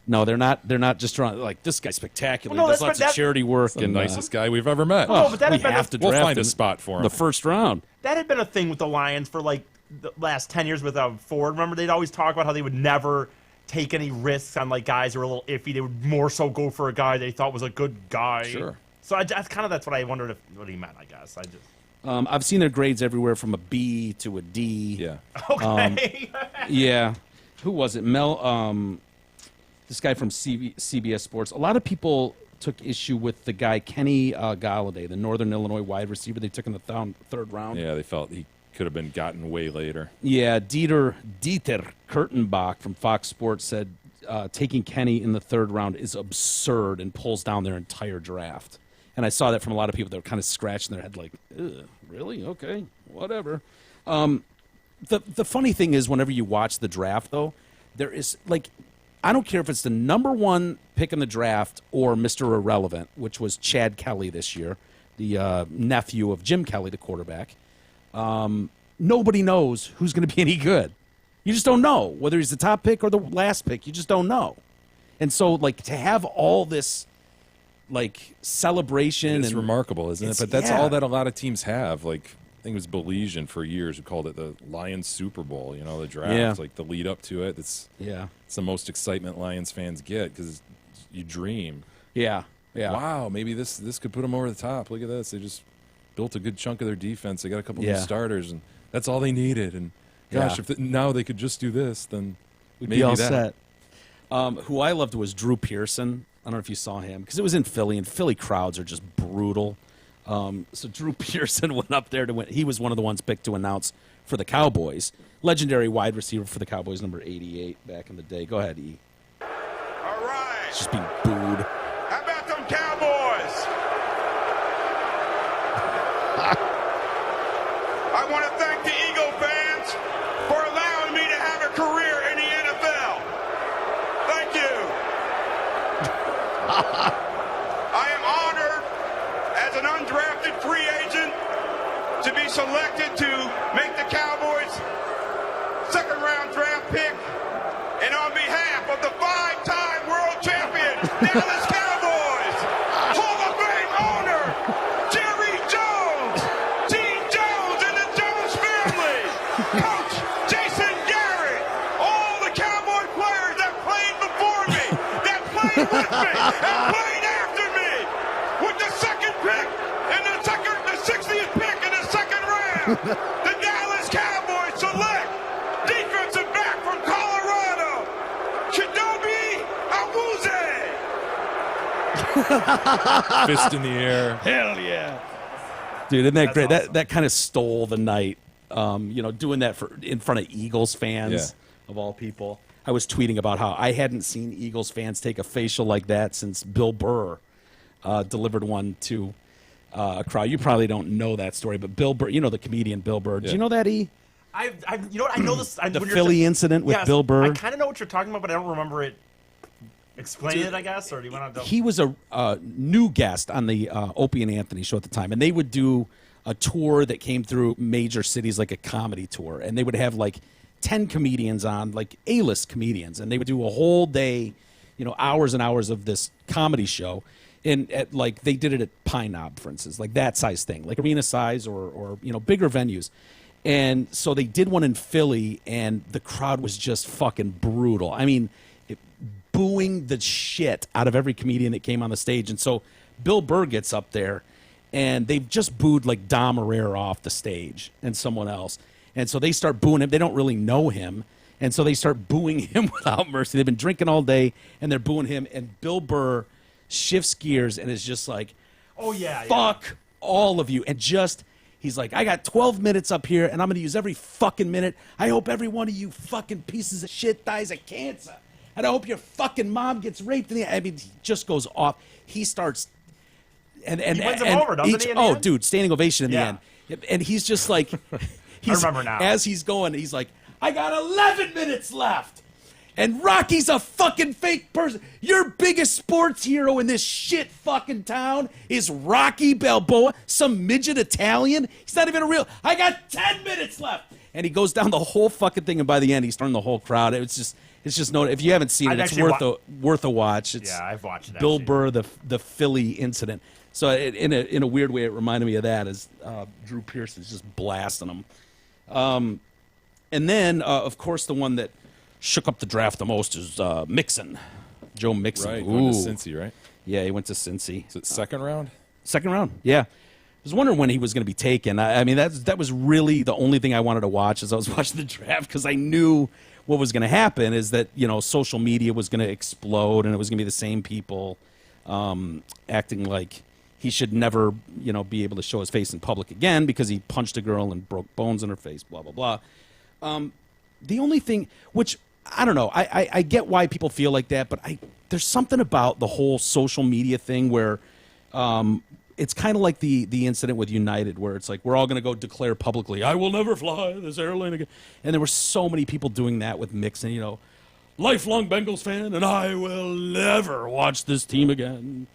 No, they're not. They're not just trying like this guy's spectacular. Well, no, He does that's lots of what- charity work The and nicest guy we've ever met. No, but that we had been have to We'll draft find a him spot for in him. the first round. That had been a thing with the Lions for like the last 10 years with Ford. Remember, they'd always talk about how they would never take any risks on like guys who were a little iffy. They would more so go for a guy they thought was a good guy. Sure. So that's what I wondered what he meant. I guess I just I've seen their grades everywhere from a B to a D. Yeah. okay. Yeah. Who was it? Mel. This guy from CBS Sports. A lot of people took issue with the guy Kenny Galladay, the Northern Illinois wide receiver they took in the third round. Yeah, they felt he could have been gotten way later. Yeah, Dieter Kurtenbach from Fox Sports said taking Kenny in the third round is absurd and pulls down their entire draft. And I saw that from a lot of people that were kind of scratching their head like, ugh, really? Okay, whatever. The funny thing is whenever you watch the draft, though, there is, like, I don't care if it's the number one pick in the draft or Mr. Irrelevant, which was Chad Kelly this year, the nephew of Jim Kelly, the quarterback. Nobody knows who's going to be any good. You just don't know whether he's the top pick or the last pick. You just don't know. And so, like, to have all this, like, celebration. It's and remarkable, isn't it? it's- But that's yeah. all that a lot of teams have. Like, I think it was Belizean for years who called it the Lions Super Bowl, the draft, Yeah. like the lead up to it. It's the most excitement Lions fans get because you dream. Yeah. Wow, maybe this could put them over the top. Look at this. They just built a good chunk of their defense. They got a couple new Yeah. starters, and that's all they needed. And gosh, Yeah. if now they could just do this, then We'd maybe be all that. set. Who I loved was Drew Pearson. I don't know if you saw him because it was in Philly, and Philly crowds are just brutal. So Drew Pearson went up there to win. He was one of the ones picked to announce for the Cowboys. Legendary wide receiver for the Cowboys, number 88 back in the day. Go ahead, E. All right. It's just being booed. How about them Cowboys? I want to thank the Eagle fans for allowing me to have a career in the NFL. Thank you. I am honored as an undrafted free agent to be selected to make the Cowboys' second-round draft pick. And on behalf of the five-time world champion, Dallas Cowboys Hall of Fame owner, Jerry Jones, Gene Jones and the Jones family, Coach Jason Garrett, all the Cowboy players that played before me, that played with me, and played after me, with the second pick and the 60th pick in the second round, the Dallas Cowboys select defensive back from Colorado, Chidobe Awuzie. Fist in the air. Hell yeah, dude! Isn't that great? awesome. That kind of stole the night. Doing that in front of Eagles fans of all people. I was tweeting about how I hadn't seen Eagles fans take a facial like that since Bill Burr delivered one to a crowd. You probably don't know that story, but Bill Burr, the comedian Bill Burr. Do you know that, E? You know what? I know this. The Philly incident with Bill Burr. I kind of know what you're talking about, but I don't remember it. Explain it, I guess, or do you want to? He was a new guest on the Opie and Anthony show at the time, and they would do a tour that came through major cities, like a comedy tour, and they would have like 10 comedians on, like A-list comedians, and they would do a whole day, hours and hours of this comedy show. And like they did it at Pine Knob, for instance, like that size thing, like arena size or bigger venues. And so they did one in Philly, and the crowd was just fucking brutal. I mean, booing the shit out of every comedian that came on the stage. And so Bill Burr gets up there, and they've just booed like Dom Herrera off the stage and someone else. And so they start booing him. They don't really know him. And so they start booing him without mercy. They've been drinking all day, and they're booing him. And Bill Burr shifts gears and is just like, oh, yeah. Fuck all of you. And he's like, I got 12 minutes up here, and I'm going to use every fucking minute. I hope every one of you fucking pieces of shit dies of cancer. And I hope your fucking mom gets raped. I mean, he just goes off. He starts... And he wins him over, doesn't he, in the end? Dude, standing ovation in the end. And he's just like... I remember now. As he's going, he's like, I got 11 minutes left. And Rocky's a fucking fake person. Your biggest sports hero in this shit fucking town is Rocky Balboa, some midget Italian. He's not even a real... I got 10 minutes left. And he goes down the whole fucking thing, and by the end, he's turned the whole crowd. It's just no. If you haven't seen it, it's worth a watch. It's I've watched it. Bill Burr, the Philly incident. So in a weird way, it reminded me of that as Drew Pearson is just blasting him. And then, of course, the one that shook up the draft the most is Mixon, Joe Mixon. Right, going to Cincy, right? Yeah, he went to Cincy. Is it second round? Second round, yeah. I was wondering when he was going to be taken. I mean, that was really the only thing I wanted to watch as I was watching the draft, because I knew what was going to happen is that, social media was going to explode, and it was going to be the same people acting like he should never, be able to show his face in public again because he punched a girl and broke bones in her face, blah, blah, blah. The only thing, which, I don't know, I get why people feel like that, but there's something about the whole social media thing where it's kind of like the incident with United, where it's like, we're all going to go declare publicly, I will never fly this airline again. And there were so many people doing that with Mixon, lifelong Bengals fan, and I will never watch this team again.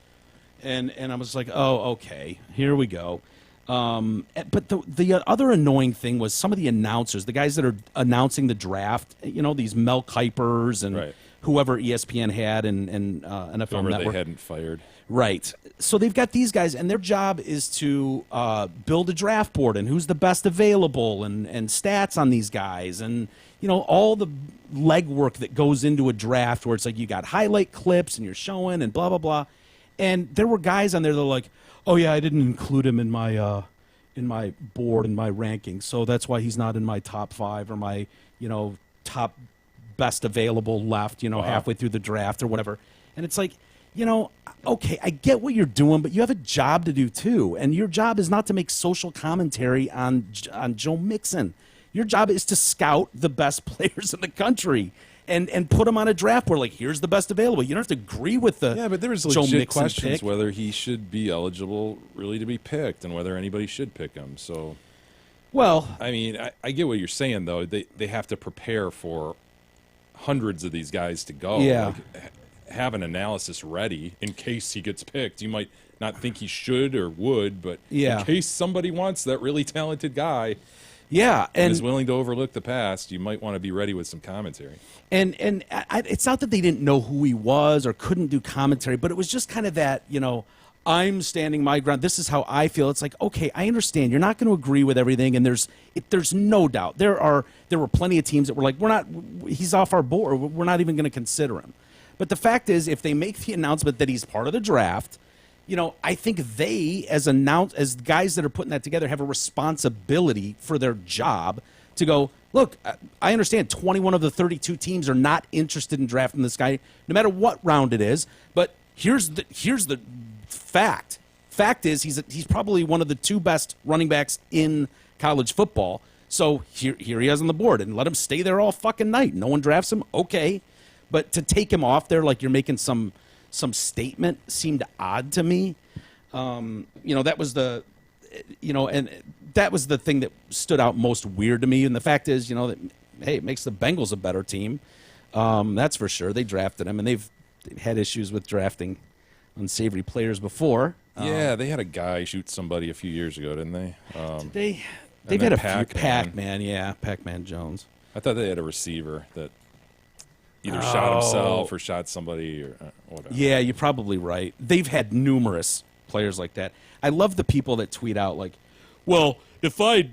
And I was like, oh, okay, here we go. But the other annoying thing was some of the announcers, the guys that are announcing the draft, these Mel Kipers and whoever ESPN had and NFL Whoever Network. they hadn't fired. Right. So they've got these guys, and their job is to build a draft board and who's the best available and stats on these guys and, all the legwork that goes into a draft where it's like you got highlight clips and you're showing and blah, blah, blah. And there were guys on there that were like, oh, yeah, I didn't include him in my board, in my rankings, so that's why he's not in my top 5 or my, top best available left, halfway through the draft or whatever. And it's like, okay, I get what you're doing, but you have a job to do too. And your job is not to make social commentary on Joe Mixon. Your job is to scout the best players in the country and put them on a draft board. Like, here's the best available. You don't have to agree with the but there was Joe legit Mixon questions pick. whether he should be eligible really to be picked and whether anybody should pick him. So, well, I mean, I get what you're saying, though. They have to prepare for hundreds of these guys to go. Yeah. Like, have an analysis ready in case he gets picked. You might not think he should or would, but in case somebody wants that really talented guy. Yeah, And and is willing to overlook the past. You might want to be ready with some commentary. it's not that they didn't know who he was or couldn't do commentary, but it was just kind of that, I'm standing my ground. This is how I feel. It's like, okay, I understand. You're not going to agree with everything, and there's no doubt there were plenty of teams that were like, he's off our board. We're not even going to consider him. But the fact is, if they make the announcement that he's part of the draft, I think they, as guys that are putting that together, have a responsibility for their job to go, look, I understand 21 of the 32 teams are not interested in drafting this guy, no matter what round it is. But here's the fact. Fact is, he's probably one of the 2 best running backs in college football. So here he is on the board, and let him stay there all fucking night. No one drafts him, okay. But to take him off there like you're making some statement seemed odd to me. That was the, and that was the thing that stood out most weird to me. And the fact is, that, hey, it makes the Bengals a better team. That's for sure. They drafted him, and they've had issues with drafting unsavory players before. Yeah, they had a guy shoot somebody a few years ago, didn't they? They've had a few Pac-Man Jones. I thought they had a receiver that either shot himself or shot somebody or whatever. Yeah, you're probably right. They've had numerous players like that. I love the people that tweet out like, well, if I'd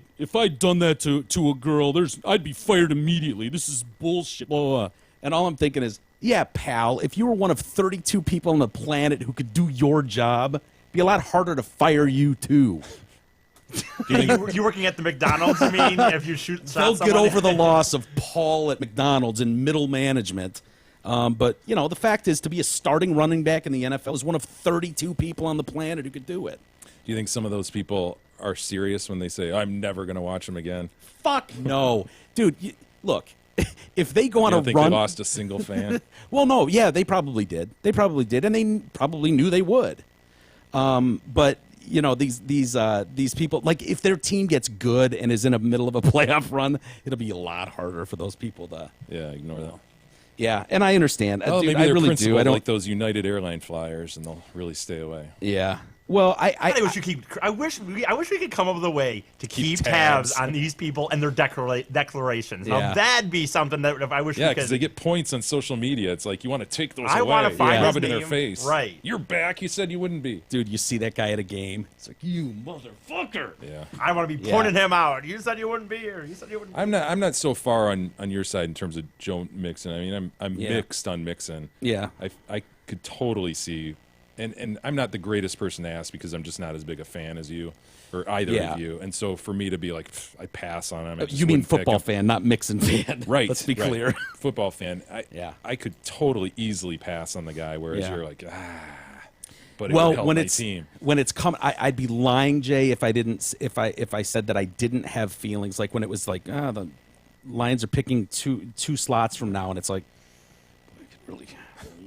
done that to a girl, I'd be fired immediately. This is bullshit. Blah, blah, blah. And all I'm thinking is, yeah, pal, if you were one of 32 people on the planet who could do your job, it'd be a lot harder to fire you too. You working at the McDonald's, you mean, if you shoot They'll get over the loss of Paul at McDonald's in middle management. But, the fact is, to be a starting running back in the NFL is one of 32 people on the planet who could do it. Do you think some of those people are serious when they say, I'm never going to watch him again? Fuck no. Dude, look, if they go on I a think run... they lost a single fan? Well, no, yeah, they probably did. And they probably knew they would. But... these people, like, if their team gets good and is in the middle of a playoff run, it'll be a lot harder for those people to ignore that. Yeah, and I understand. Well, Dude, maybe I they're really do. I don't like those United Airline flyers, and they'll really stay away. Yeah. Well, I wish we could come up with a way to keep tabs on these people and their declarations. Yeah. Now that'd be something that I wish we could. Because they get points on social media. It's like you want to take those I away. want to find rub his it in their name. face. Right. You're back. You said you wouldn't be. Dude, you see that guy at a game. It's like, you motherfucker. Yeah. I want to be pointing him out. You said you wouldn't be here. You said you wouldn't. I'm not so far on your side in terms of Joe Mixon. I mean, I'm mixed on Mixon. Yeah. I could totally see. And I'm not the greatest person to ask because I'm just not as big a fan as you or either of you. And so for me to be like, I pass on him. You mean football fan, not Mixon fan. Right. Let's be clear. Football fan. I could totally easily pass on the guy, whereas you're like, but it would help my team. When it's come, I'd be lying, Jay, if I said that I didn't have feelings. Like when it was like, the Lions are picking two slots from now, and it's like, I could really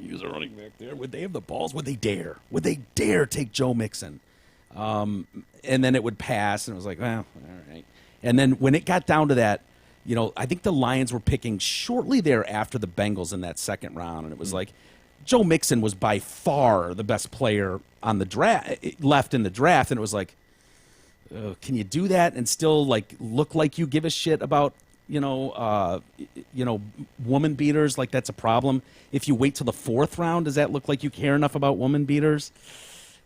use a running back there. Would they have the balls? Would they dare? Would they dare take Joe Mixon? And then it would pass, and it was like, well, all right. And then when it got down to that, I think the Lions were picking shortly thereafter the Bengals in that second round, and it was like Joe Mixon was by far the best player on the draft left in the draft, and it was like, can you do that and still like look like you give a shit about woman beaters? Like that's a problem. If you wait till the fourth round, does that look like you care enough about woman beaters?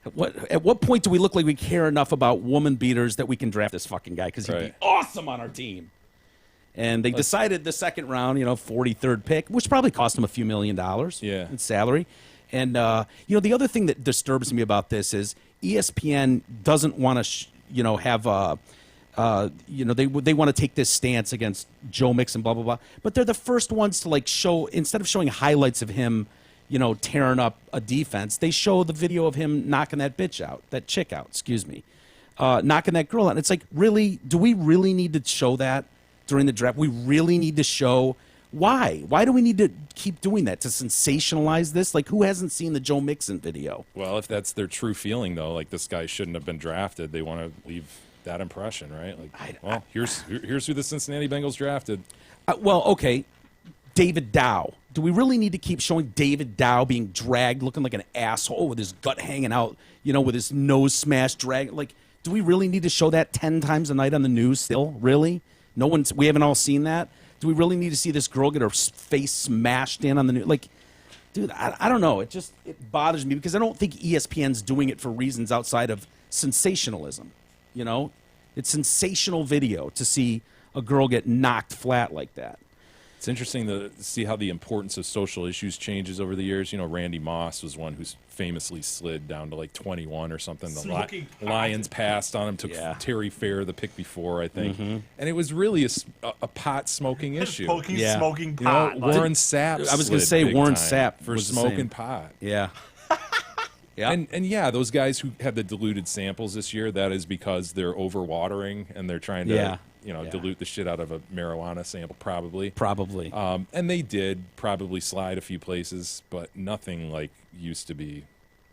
At what point do we look like we care enough about woman beaters that we can draft this fucking guy because he'd be awesome on our team? And they decided the second round, 43rd pick, which probably cost him a few $1 million in salary. And the other thing that disturbs me about this is ESPN doesn't want to have a they want to take this stance against Joe Mixon, blah, blah, blah. But they're the first ones to show, instead of showing highlights of him, tearing up a defense, they show the video of him knocking that chick out, knocking that girl out. And it's like, really, do we really need to show that during the draft? We really need to show why? Why do we need to keep doing that? To sensationalize this? Like, who hasn't seen the Joe Mixon video? Well, if that's their true feeling, though, like this guy shouldn't have been drafted, they want to leave that impression, right? Like, here's who the Cincinnati Bengals drafted. Okay, David Dow. Do we really need to keep showing David Dow being dragged, looking like an asshole with his gut hanging out, with his nose smashed, drag? Like, do we really need to show that 10 times a night on the news still? Really? We haven't all seen that. Do we really need to see this girl get her face smashed in on the news? Like, dude, I don't know. It bothers me because I don't think ESPN's doing it for reasons outside of sensationalism. You know, it's sensational video to see a girl get knocked flat like that. It's interesting to see how the importance of social issues changes over the years. You know, Randy Moss was one who's famously slid down to like 21 or something. The Lions passed on him, took Terry Fair the pick before, I think. And it was really a pot-smoking issue. Smoking pot. You know, Warren Sapp. I was going to say Warren Sapp for was smoking pot. Yeah. Yeah. And yeah, those guys who had the diluted samples this year, that is because they're overwatering and they're trying to dilute the shit out of a marijuana sample, probably. And they did probably slide a few places, but nothing like used to be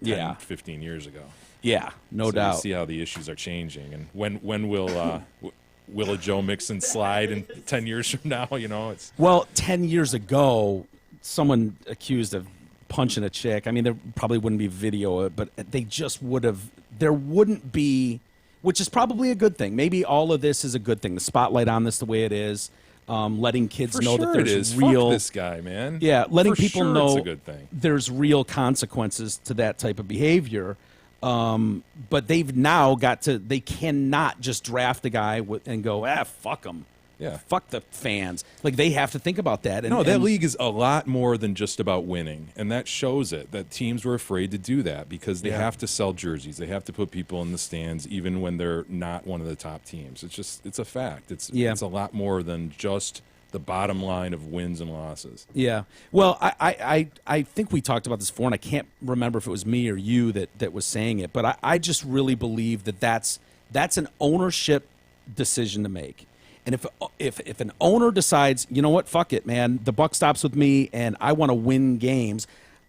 10, 15 years ago. Yeah, no so doubt. You see how the issues are changing, and when will a Joe Mixon slide in 10 years from now? You know, it's 10 years ago, someone accused of punching a chick. I mean, there probably wouldn't be video, but they just would have. There wouldn't be. Which is probably a good thing. Maybe all of this is a good thing. The spotlight on this the way it is, letting kids know that there's real. Fuck this guy, man. Yeah, letting people know it's a good thing. There's real consequences to that type of behavior. But they've now got to. They cannot just draft a guy and go, fuck him. Yeah. Fuck the fans. Like, they have to think about that. That league is a lot more than just about winning. And that shows it, that teams were afraid to do that because they have to sell jerseys. They have to put people in the stands even when they're not one of the top teams. It's a fact. It's a lot more than just the bottom line of wins and losses. Yeah. Well, I think we talked about this before, and I can't remember if it was me or you that was saying it, but I just really believe that's an ownership decision to make. And if an owner decides, you know what, fuck it, man, the buck stops with me, and I want to win games,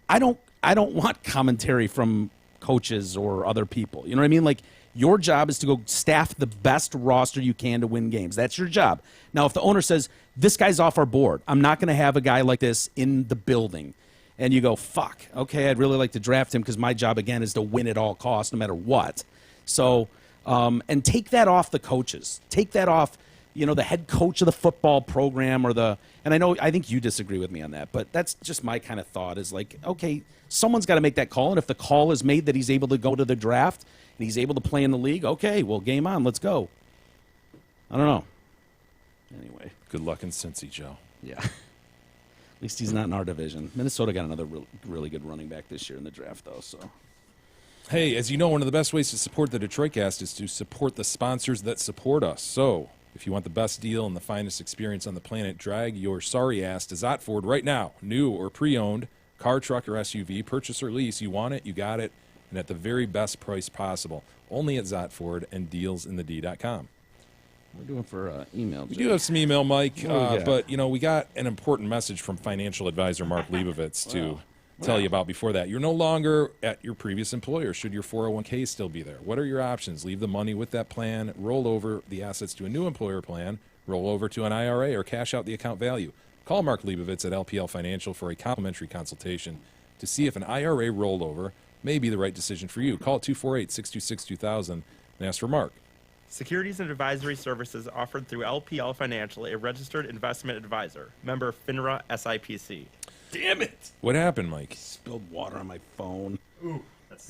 I don't want commentary from coaches or other people. You know what I mean? Like, your job is to go staff the best roster you can to win games. That's your job. Now, if the owner says, this guy's off our board, I'm not going to have a guy like this in the building, and you go, fuck, okay, I'd really like to draft him because my job, again, is to win at all costs no matter what. So, and take that off the coaches. Take that off, the head coach of the football program and I think you disagree with me on that, but that's just my kind of thought is like, okay, someone's got to make that call. And if the call is made that he's able to go to the draft and he's able to play in the league, okay, well, game on, let's go. I don't know. Anyway. Good luck in Cincy, Joe. Yeah. At least he's not in our division. Minnesota got another really good running back this year in the draft, though, so. Hey, as you know, one of the best ways to support the Detroitcast is to support the sponsors that support us. So, if you want the best deal and the finest experience on the planet, drag your sorry ass to Zotford right now. New or pre-owned, car, truck, or SUV, purchase or lease. You want it, you got it, and at the very best price possible. Only at Zotford and dealsinthed.com. We're doing for email. We do have some email, Mike, but, we got an important message from financial advisor Mark Leibovitz to tell you about before that. You're no longer at your previous employer. Should your 401k still be there? What are your options? Leave the money with that plan, roll over the assets to a new employer plan, roll over to an IRA, or cash out the account value. Call Mark Leibovitz at LPL Financial for a complimentary consultation to see if an IRA rollover may be the right decision for you. Call 248-626-2000 and ask for Mark. Securities and advisory services offered through LPL Financial, a registered investment advisor. Member FINRA SIPC. Damn it! What happened, Mike? Spilled water on my phone. Ooh,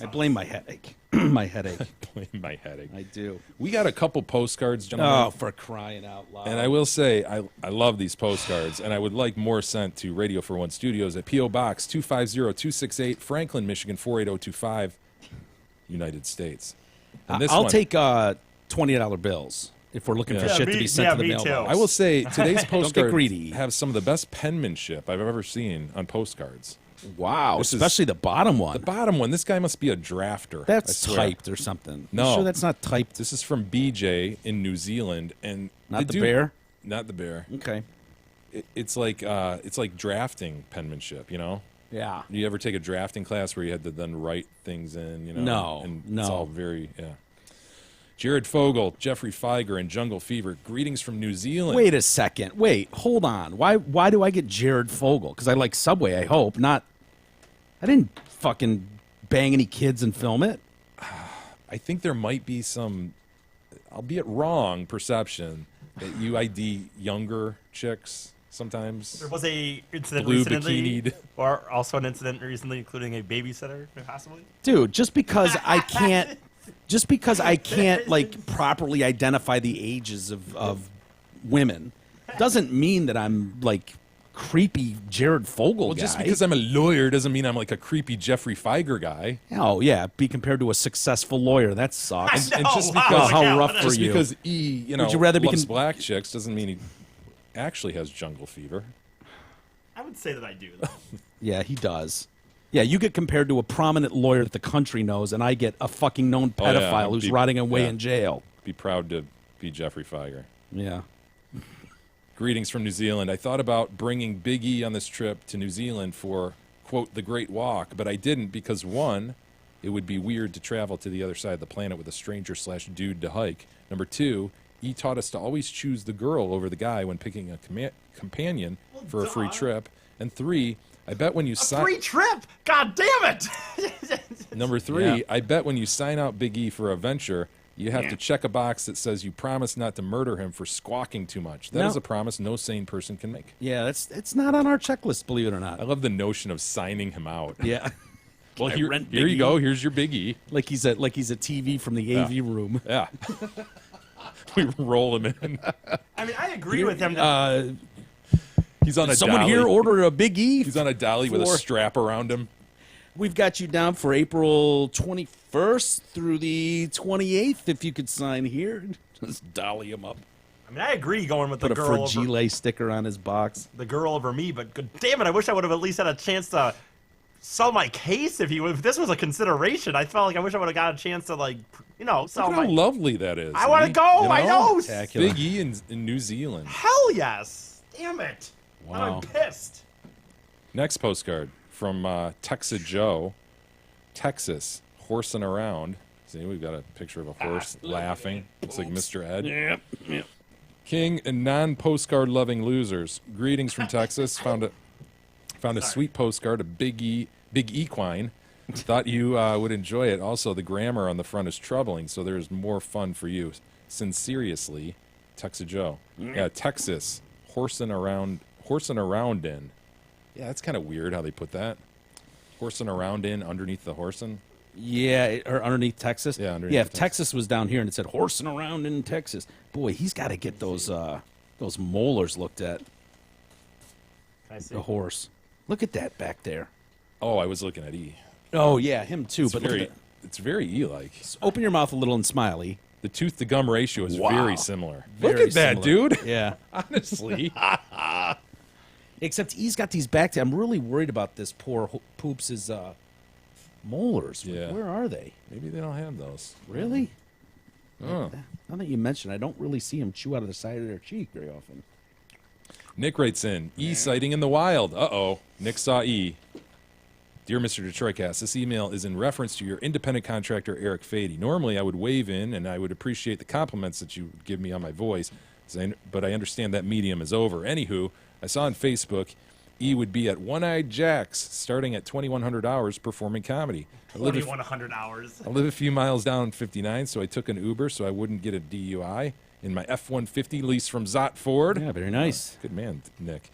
I blame my headache. my headache. Blame my headache. I do. We got a couple postcards, gentlemen. Oh, for crying out loud. And I will say, I love these postcards, and I would like more sent to Radio for One Studios at P.O. Box 250-268, Franklin, Michigan 48025, United States. And this I'll one, take $20 bills if we're looking for shit to be sent to the mailbox. I will say, today's postcards greedy. have some of the best penmanship I've ever seen on postcards. Wow, especially the bottom one. The bottom one. This guy must be a drafter. That's typed or something. No. You sure that's not typed? This is from BJ in New Zealand, and not the bear. Not the bear. Okay. It's like drafting penmanship. Yeah. You ever take a drafting class where you had to then write things in? No. And it's all very Jared Fogle, Jeffrey Feiger, and Jungle Fever. Greetings from New Zealand. Wait a second. Wait, hold on. Why do I get Jared Fogle? Because I like Subway, I hope. I didn't fucking bang any kids and film it. I think there might be some, albeit wrong, perception that you ID younger chicks sometimes. There was a incident Blue recently, bikinied. or also an incident recently, including a babysitter, possibly. Dude, just because I can't like properly identify the ages of women doesn't mean that I'm like creepy Jared Fogle Well, guy. just because I'm a lawyer doesn't mean I'm like a creepy Jeffrey Feiger guy. Oh yeah, be compared to a successful lawyer. That sucks. I And know, just wow, because how rough that's- for just you. because Would you rather be loves con- black chicks doesn't mean he actually has jungle fever. I would say that I do. Though. Yeah, he does. Yeah, you get compared to a prominent lawyer that the country knows, and I get a fucking known Oh, yeah, pedophile who's be- rotting away yeah. in jail. Be proud to be Jeffrey Feiger. Yeah. Greetings from New Zealand. I thought about bringing Big E on this trip to New Zealand for, quote, the Great Walk, but I didn't because, one, it would be weird to travel to the other side of the planet with a stranger/dude to hike. Number two, E taught us to always choose the girl over the guy when picking a companion for a free trip. And three, I bet when you sign... Free trip! God damn it! Number three, Yeah. I bet when you sign out Big E for a venture, you have to check a box that says you promise not to murder him for squawking too much. That is No. a promise no sane person can make. Yeah, it's not on our checklist, believe it or not. I love the notion of signing him out. Yeah. Well, I here, rent here Big you E? go. Here's your Big E. like he's a TV from the AV room. Yeah. We roll him in. I mean, I agree with him. That He's on a Someone dolly. here order a Big E. He's on a dolly with a for- strap around him. We've got you down for April 21st through the 28th. If you could sign here, just dolly him up. I mean, I agree going with Put the a girl over, Fragile sticker on his box. the girl over me, but good damn it, I wish I would have at least had a chance to sell my case if this was a consideration. I felt like I wish I would have got a chance to sell Look how my. lovely that is. I want to go. You I know. Spectacular. Big E in New Zealand. Hell yes. Damn it. Wow. I'm pissed. Next postcard from Texas Joe, Texas, horsing around. See, we've got a picture of a horse laughing. Looks like Mr. Ed. Yep. King and non-postcard loving losers. Greetings from Texas. Found a sweet postcard of Big Equine. Thought you would enjoy it. Also, the grammar on the front is troubling, so there's more fun for you. Sincerely, Texas Joe. Yeah, Texas, horsing around in. Yeah, that's kind of weird how they put that. Horsing around in underneath the horsing. Yeah, or underneath Texas. Yeah, underneath Yeah, if Texas. Texas was down here and it said horsing around in Texas, boy, he's got to get those molars looked at. I see. The horse. Look at that back there. Oh, I was looking at E. Oh yeah, him too. It's but look very, at that. it's very E-like. Open your mouth a little and smiley. The tooth to gum ratio is Wow. very similar. Very Look at that, similar. dude. Yeah. Honestly. Except he's got these back. I'm really worried about this poor Poops' molars. Yeah. Where are they? Maybe they don't have those. Really? Oh. Now that you mention, I don't really see them chew out of the side of their cheek very often. Nick writes in, E sighting in the wild. Uh-oh. Nick saw E. Dear Mr. Detroitcast, this email is in reference to your independent contractor, Eric Fady. Normally, I would wave in, and I would appreciate the compliments that you give me on my voice, but I understand that medium is over. Anywho, I saw on Facebook E would be at One-Eyed Jack's, starting at 2,100 hours performing comedy. I live 2,100 hours. I live a few miles down 59, so I took an Uber so I wouldn't get a DUI in my F-150 lease from Zott Ford. Yeah, very nice. Good man, Nick.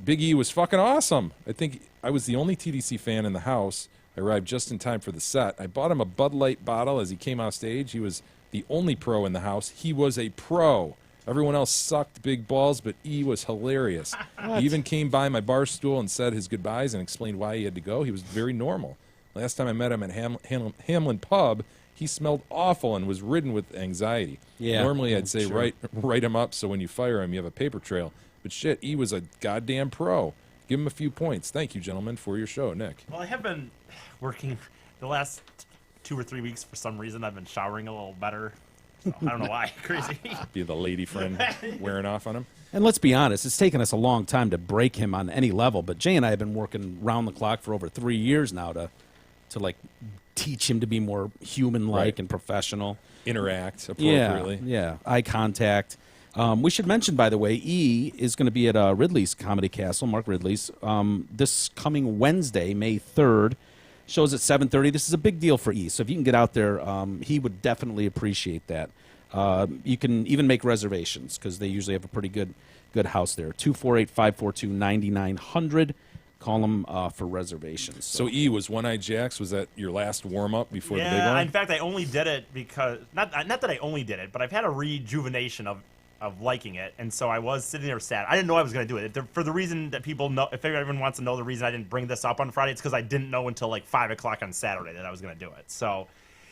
Big E was fucking awesome. I think I was the only TDC fan in the house. I arrived just in time for the set. I bought him a Bud Light bottle as he came off stage. He was the only pro in the house. He was a pro. Everyone else sucked big balls, but E was hilarious. He even came by my bar stool and said his goodbyes and explained why he had to go. He was very normal. Last time I met him at Hamlin Pub, he smelled awful and was ridden with anxiety. Yeah, Normally, I'd say sure. write him up so when you fire him, you have a paper trail. But shit, E was a goddamn pro. Give him a few points. Thank you, gentlemen, for your show, Nick. Well, I have been working the last 2 or 3 weeks for some reason. I've been showering a little better. So I don't know why. Crazy. Be the lady friend wearing off on him. And let's be honest, it's taken us a long time to break him on any level. But Jay and I have been working round the clock for over 3 years now to like teach him to be more human-like Right. and professional. Interact appropriately. Yeah, eye contact. We should mention, by the way, E is going to be at Ridley's Comedy Castle, Mark Ridley's, this coming Wednesday, May 3rd. Shows at 7:30. This is a big deal for E, so if you can get out there, he would definitely appreciate that. You can even make reservations because they usually have a pretty good house there. 248-542-9900. Call them for reservations. So E, was One Eye Jacks, was that your last warm-up before the big Yeah, one? in fact, I only did it because not that I only did it, but I've had a rejuvenation of liking it, and so I was sitting there sad. I didn't know I was going to do it for the reason that people know. If everyone wants to know the reason I didn't bring this up on Friday, it's because I didn't know until like 5 o'clock on Saturday that I was going to do it. So,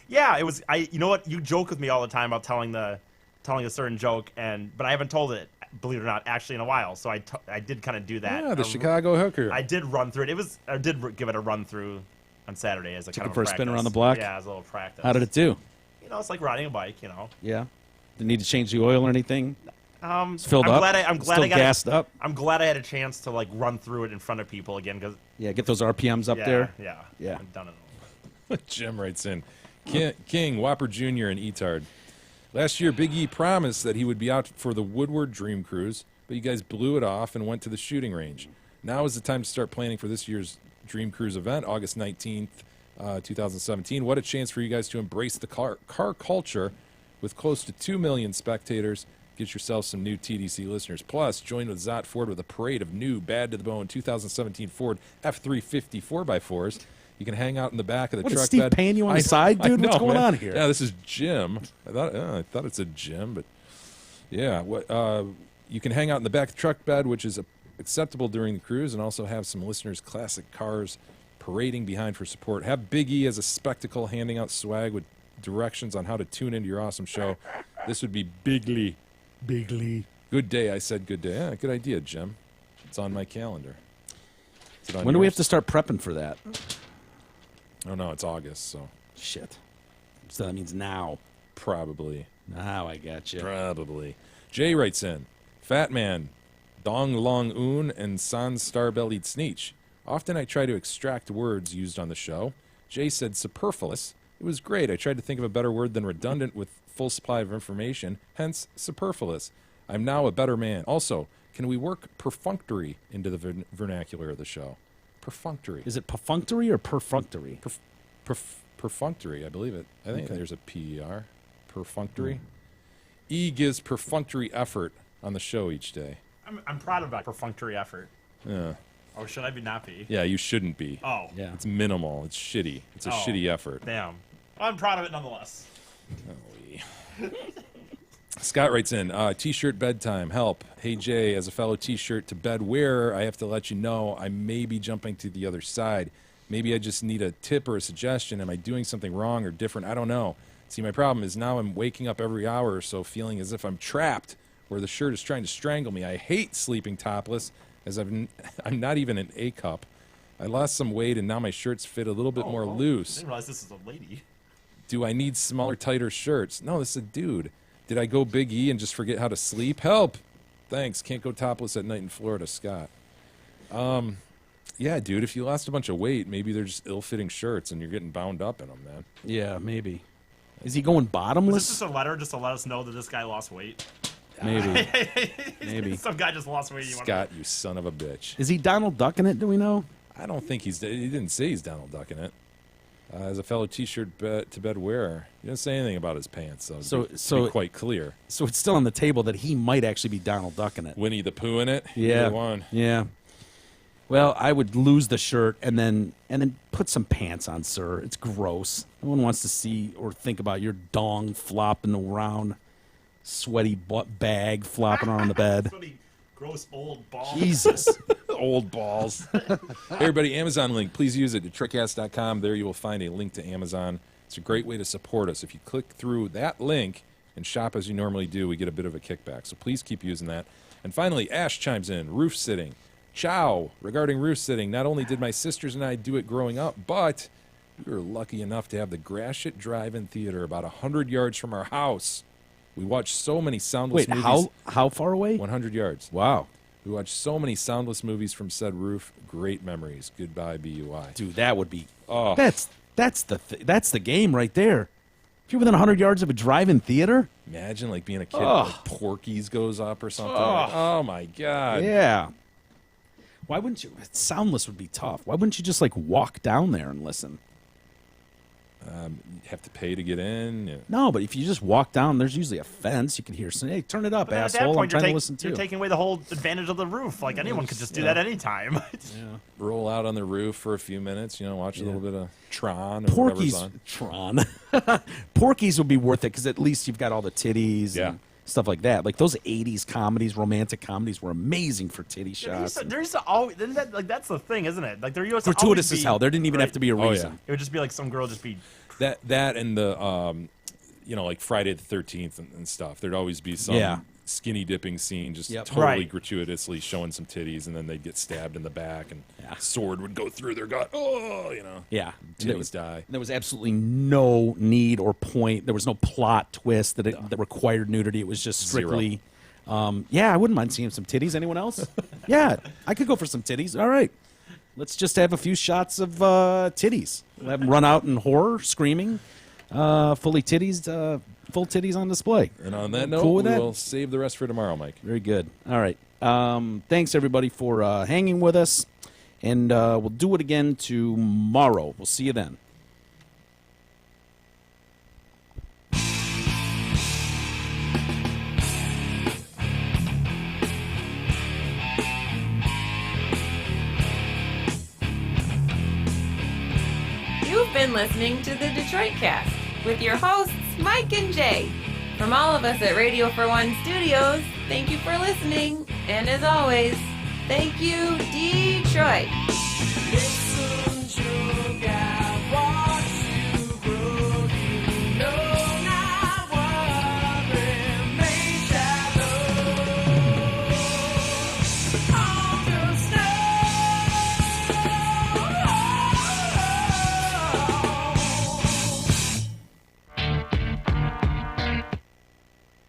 yeah, it was. You know what? You joke with me all the time about telling a certain joke, but I haven't told it, believe it or not, actually in a while. So I did kind of do that. Yeah, the Chicago hooker. I did run through it. I did give it a run through on Saturday as a Took kind it of for a spin around the block? Yeah, as a little practice. How did it do? You know, it's like riding a bike. You know. Yeah. Didn't need to change the oil or anything? It's filled I'm up? Glad I'm glad Still I got gassed up? I'm glad I had a chance to like run through it in front of people again because Yeah, get those RPMs up there. Yeah. I've done it all. Jim writes in, King, Whopper Jr., and Etard. Last year, Big E promised that he would be out for the Woodward Dream Cruise, but you guys blew it off and went to the shooting range. Now is the time to start planning for this year's Dream Cruise event, August 19th, 2017. What a chance for you guys to embrace the car culture with close to 2 million spectators. Get yourself some new TDC listeners. Plus, join with Zott Ford with a parade of new, bad-to-the-bone 2017 Ford F-350 4x4s. You can hang out in the back of the What, is truck Steve bed. paying you on the side, dude? What's going on here? Yeah, this is Jim. I thought it said Jim, but yeah. You can hang out in the back of the truck bed, which is acceptable during the cruise, and also have some listeners' classic cars parading behind for support. Have Big E as a spectacle handing out swag with directions on how to tune into your awesome show. This would be Bigly. Good day, I said good day. Yeah, good idea, Jim. It's on my calendar. Is it on When do we yours? have to start prepping for that? Oh, no, it's August, so Shit. So that means now. probably. Now I got you. Probably. Jay writes in, Fat Man, Dong Long Un, and Sans Star-Bellied Sneech. Often I try to extract words used on the show. Jay said superfluous. It was great. I tried to think of a better word than redundant with full supply of information, hence superfluous. I'm now a better man. Also, can we work perfunctory into the vernacular of the show? Perfunctory. Is it perfunctory or perfunctory? Perfunctory, I believe it. I think there's a P-E-R. Perfunctory. E gives perfunctory effort on the show each day. I'm proud of that perfunctory effort. Yeah. Or should I be not be? Yeah, you shouldn't be. Oh. Yeah. It's minimal. It's shitty. It's a shitty effort. Damn. Well, I'm proud of it nonetheless. Scott writes in, T-shirt bedtime, help. Hey, Jay, as a fellow T-shirt to bed wearer, I have to let you know I may be jumping to the other side. Maybe I just need a tip or a suggestion. Am I doing something wrong or different? I don't know. See, my problem is now I'm waking up every hour or so feeling as if I'm trapped where the shirt is trying to strangle me. I hate sleeping topless as I'm not even an A cup. I lost some weight and now my shirts fit a little bit more I loose. didn't realize this is a lady. Do I need smaller, tighter shirts? No, this is a dude. Did I go Big E and just forget how to sleep? Help! Thanks. Can't go topless at night in Florida, Scott. Yeah, dude, if you lost a bunch of weight, maybe they're just ill-fitting shirts and you're getting bound up in them, man. Yeah, maybe. Is he going Was bottomless? this just a letter just to let us know that this guy lost weight? Maybe. Maybe. Some guy just lost weight. Scott, you son of a bitch. Is he Donald Ducking it? Do we know? I don't think he didn't say he's Donald Ducking it. As a fellow T-shirt to bed wearer, he didn't say anything about his pants, so to be quite clear. So it's still on the table that he might actually be Donald Ducking it. Winnie the Pooh in it. Yeah. Either one. Yeah. Well, I would lose the shirt and then put some pants on, sir. It's gross. No one wants to see or think about your dong flopping around, sweaty butt bag flopping around the bed. Sweaty, gross old ball. Jesus. Old balls. Hey, everybody, Amazon link. Please use it. DetroitCast.com. There you will find a link to Amazon. It's a great way to support us. If you click through that link and shop as you normally do, we get a bit of a kickback. So please keep using that. And finally, Ash chimes in. Roof sitting. Ciao. Regarding roof sitting, not only did my sisters and I do it growing up, but we were lucky enough to have the Gratiot Drive-In Theater about 100 yards from our house. We watched so many soundless Wait, movies. how far away? 100 yards. Wow. We watched so many soundless movies from said roof. Great memories. Goodbye, BUI. Dude, that would be. Oh. That's the game right there. If you're within 100 yards of a drive-in theater. Imagine like being a kid, Oh. like Porky's goes up or something. Oh my God. Yeah. Why wouldn't you? Soundless would be tough. Why wouldn't you just like walk down there and listen? You have to pay to get in. Yeah. No, but if you just walk down, there's usually a fence. You can hear, hey, turn it up, But then at that asshole. I'm point, trying to listen you're too. taking away the whole advantage of the roof. Like anyone could just do that anytime. Roll out on the roof for a few minutes. Watch a little bit of Tron or whatever's Porky's on. Tron. Porky's would be worth it because at least you've got all the titties Yeah. and stuff like that. Like those 80s comedies, romantic comedies were amazing for titty Yeah, shots. there's always that's the thing, isn't it? Like there used to Gratuitous always as be- hell. There didn't even have right. to be a Oh, yeah. reason. It would just be like some girl just be. That and the like Friday the 13th and stuff. There'd always be some Yeah. skinny dipping scene, just Yep. totally Right. gratuitously showing some titties, and then they'd get stabbed in the back, and Yeah. sword would go through their gut. Oh, Yeah. titties die. There was absolutely no need or point. There was no plot twist that required nudity. It was just strictly, yeah, I wouldn't mind seeing some titties. Anyone else? Yeah, I could go for some titties. All right. Let's just have a few shots of titties. We'll have them run out in horror, screaming, full titties on display. And on that note, Cool with we that? will save the rest for tomorrow, Mike. Very good. All right. Thanks, everybody, for hanging with us. And we'll do it again tomorrow. We'll see you then. You've been listening to the Detroit Cast with your hosts, Mike and Jay. From all of us at Radio for One Studios, thank you for listening. And as always, thank you, Detroit.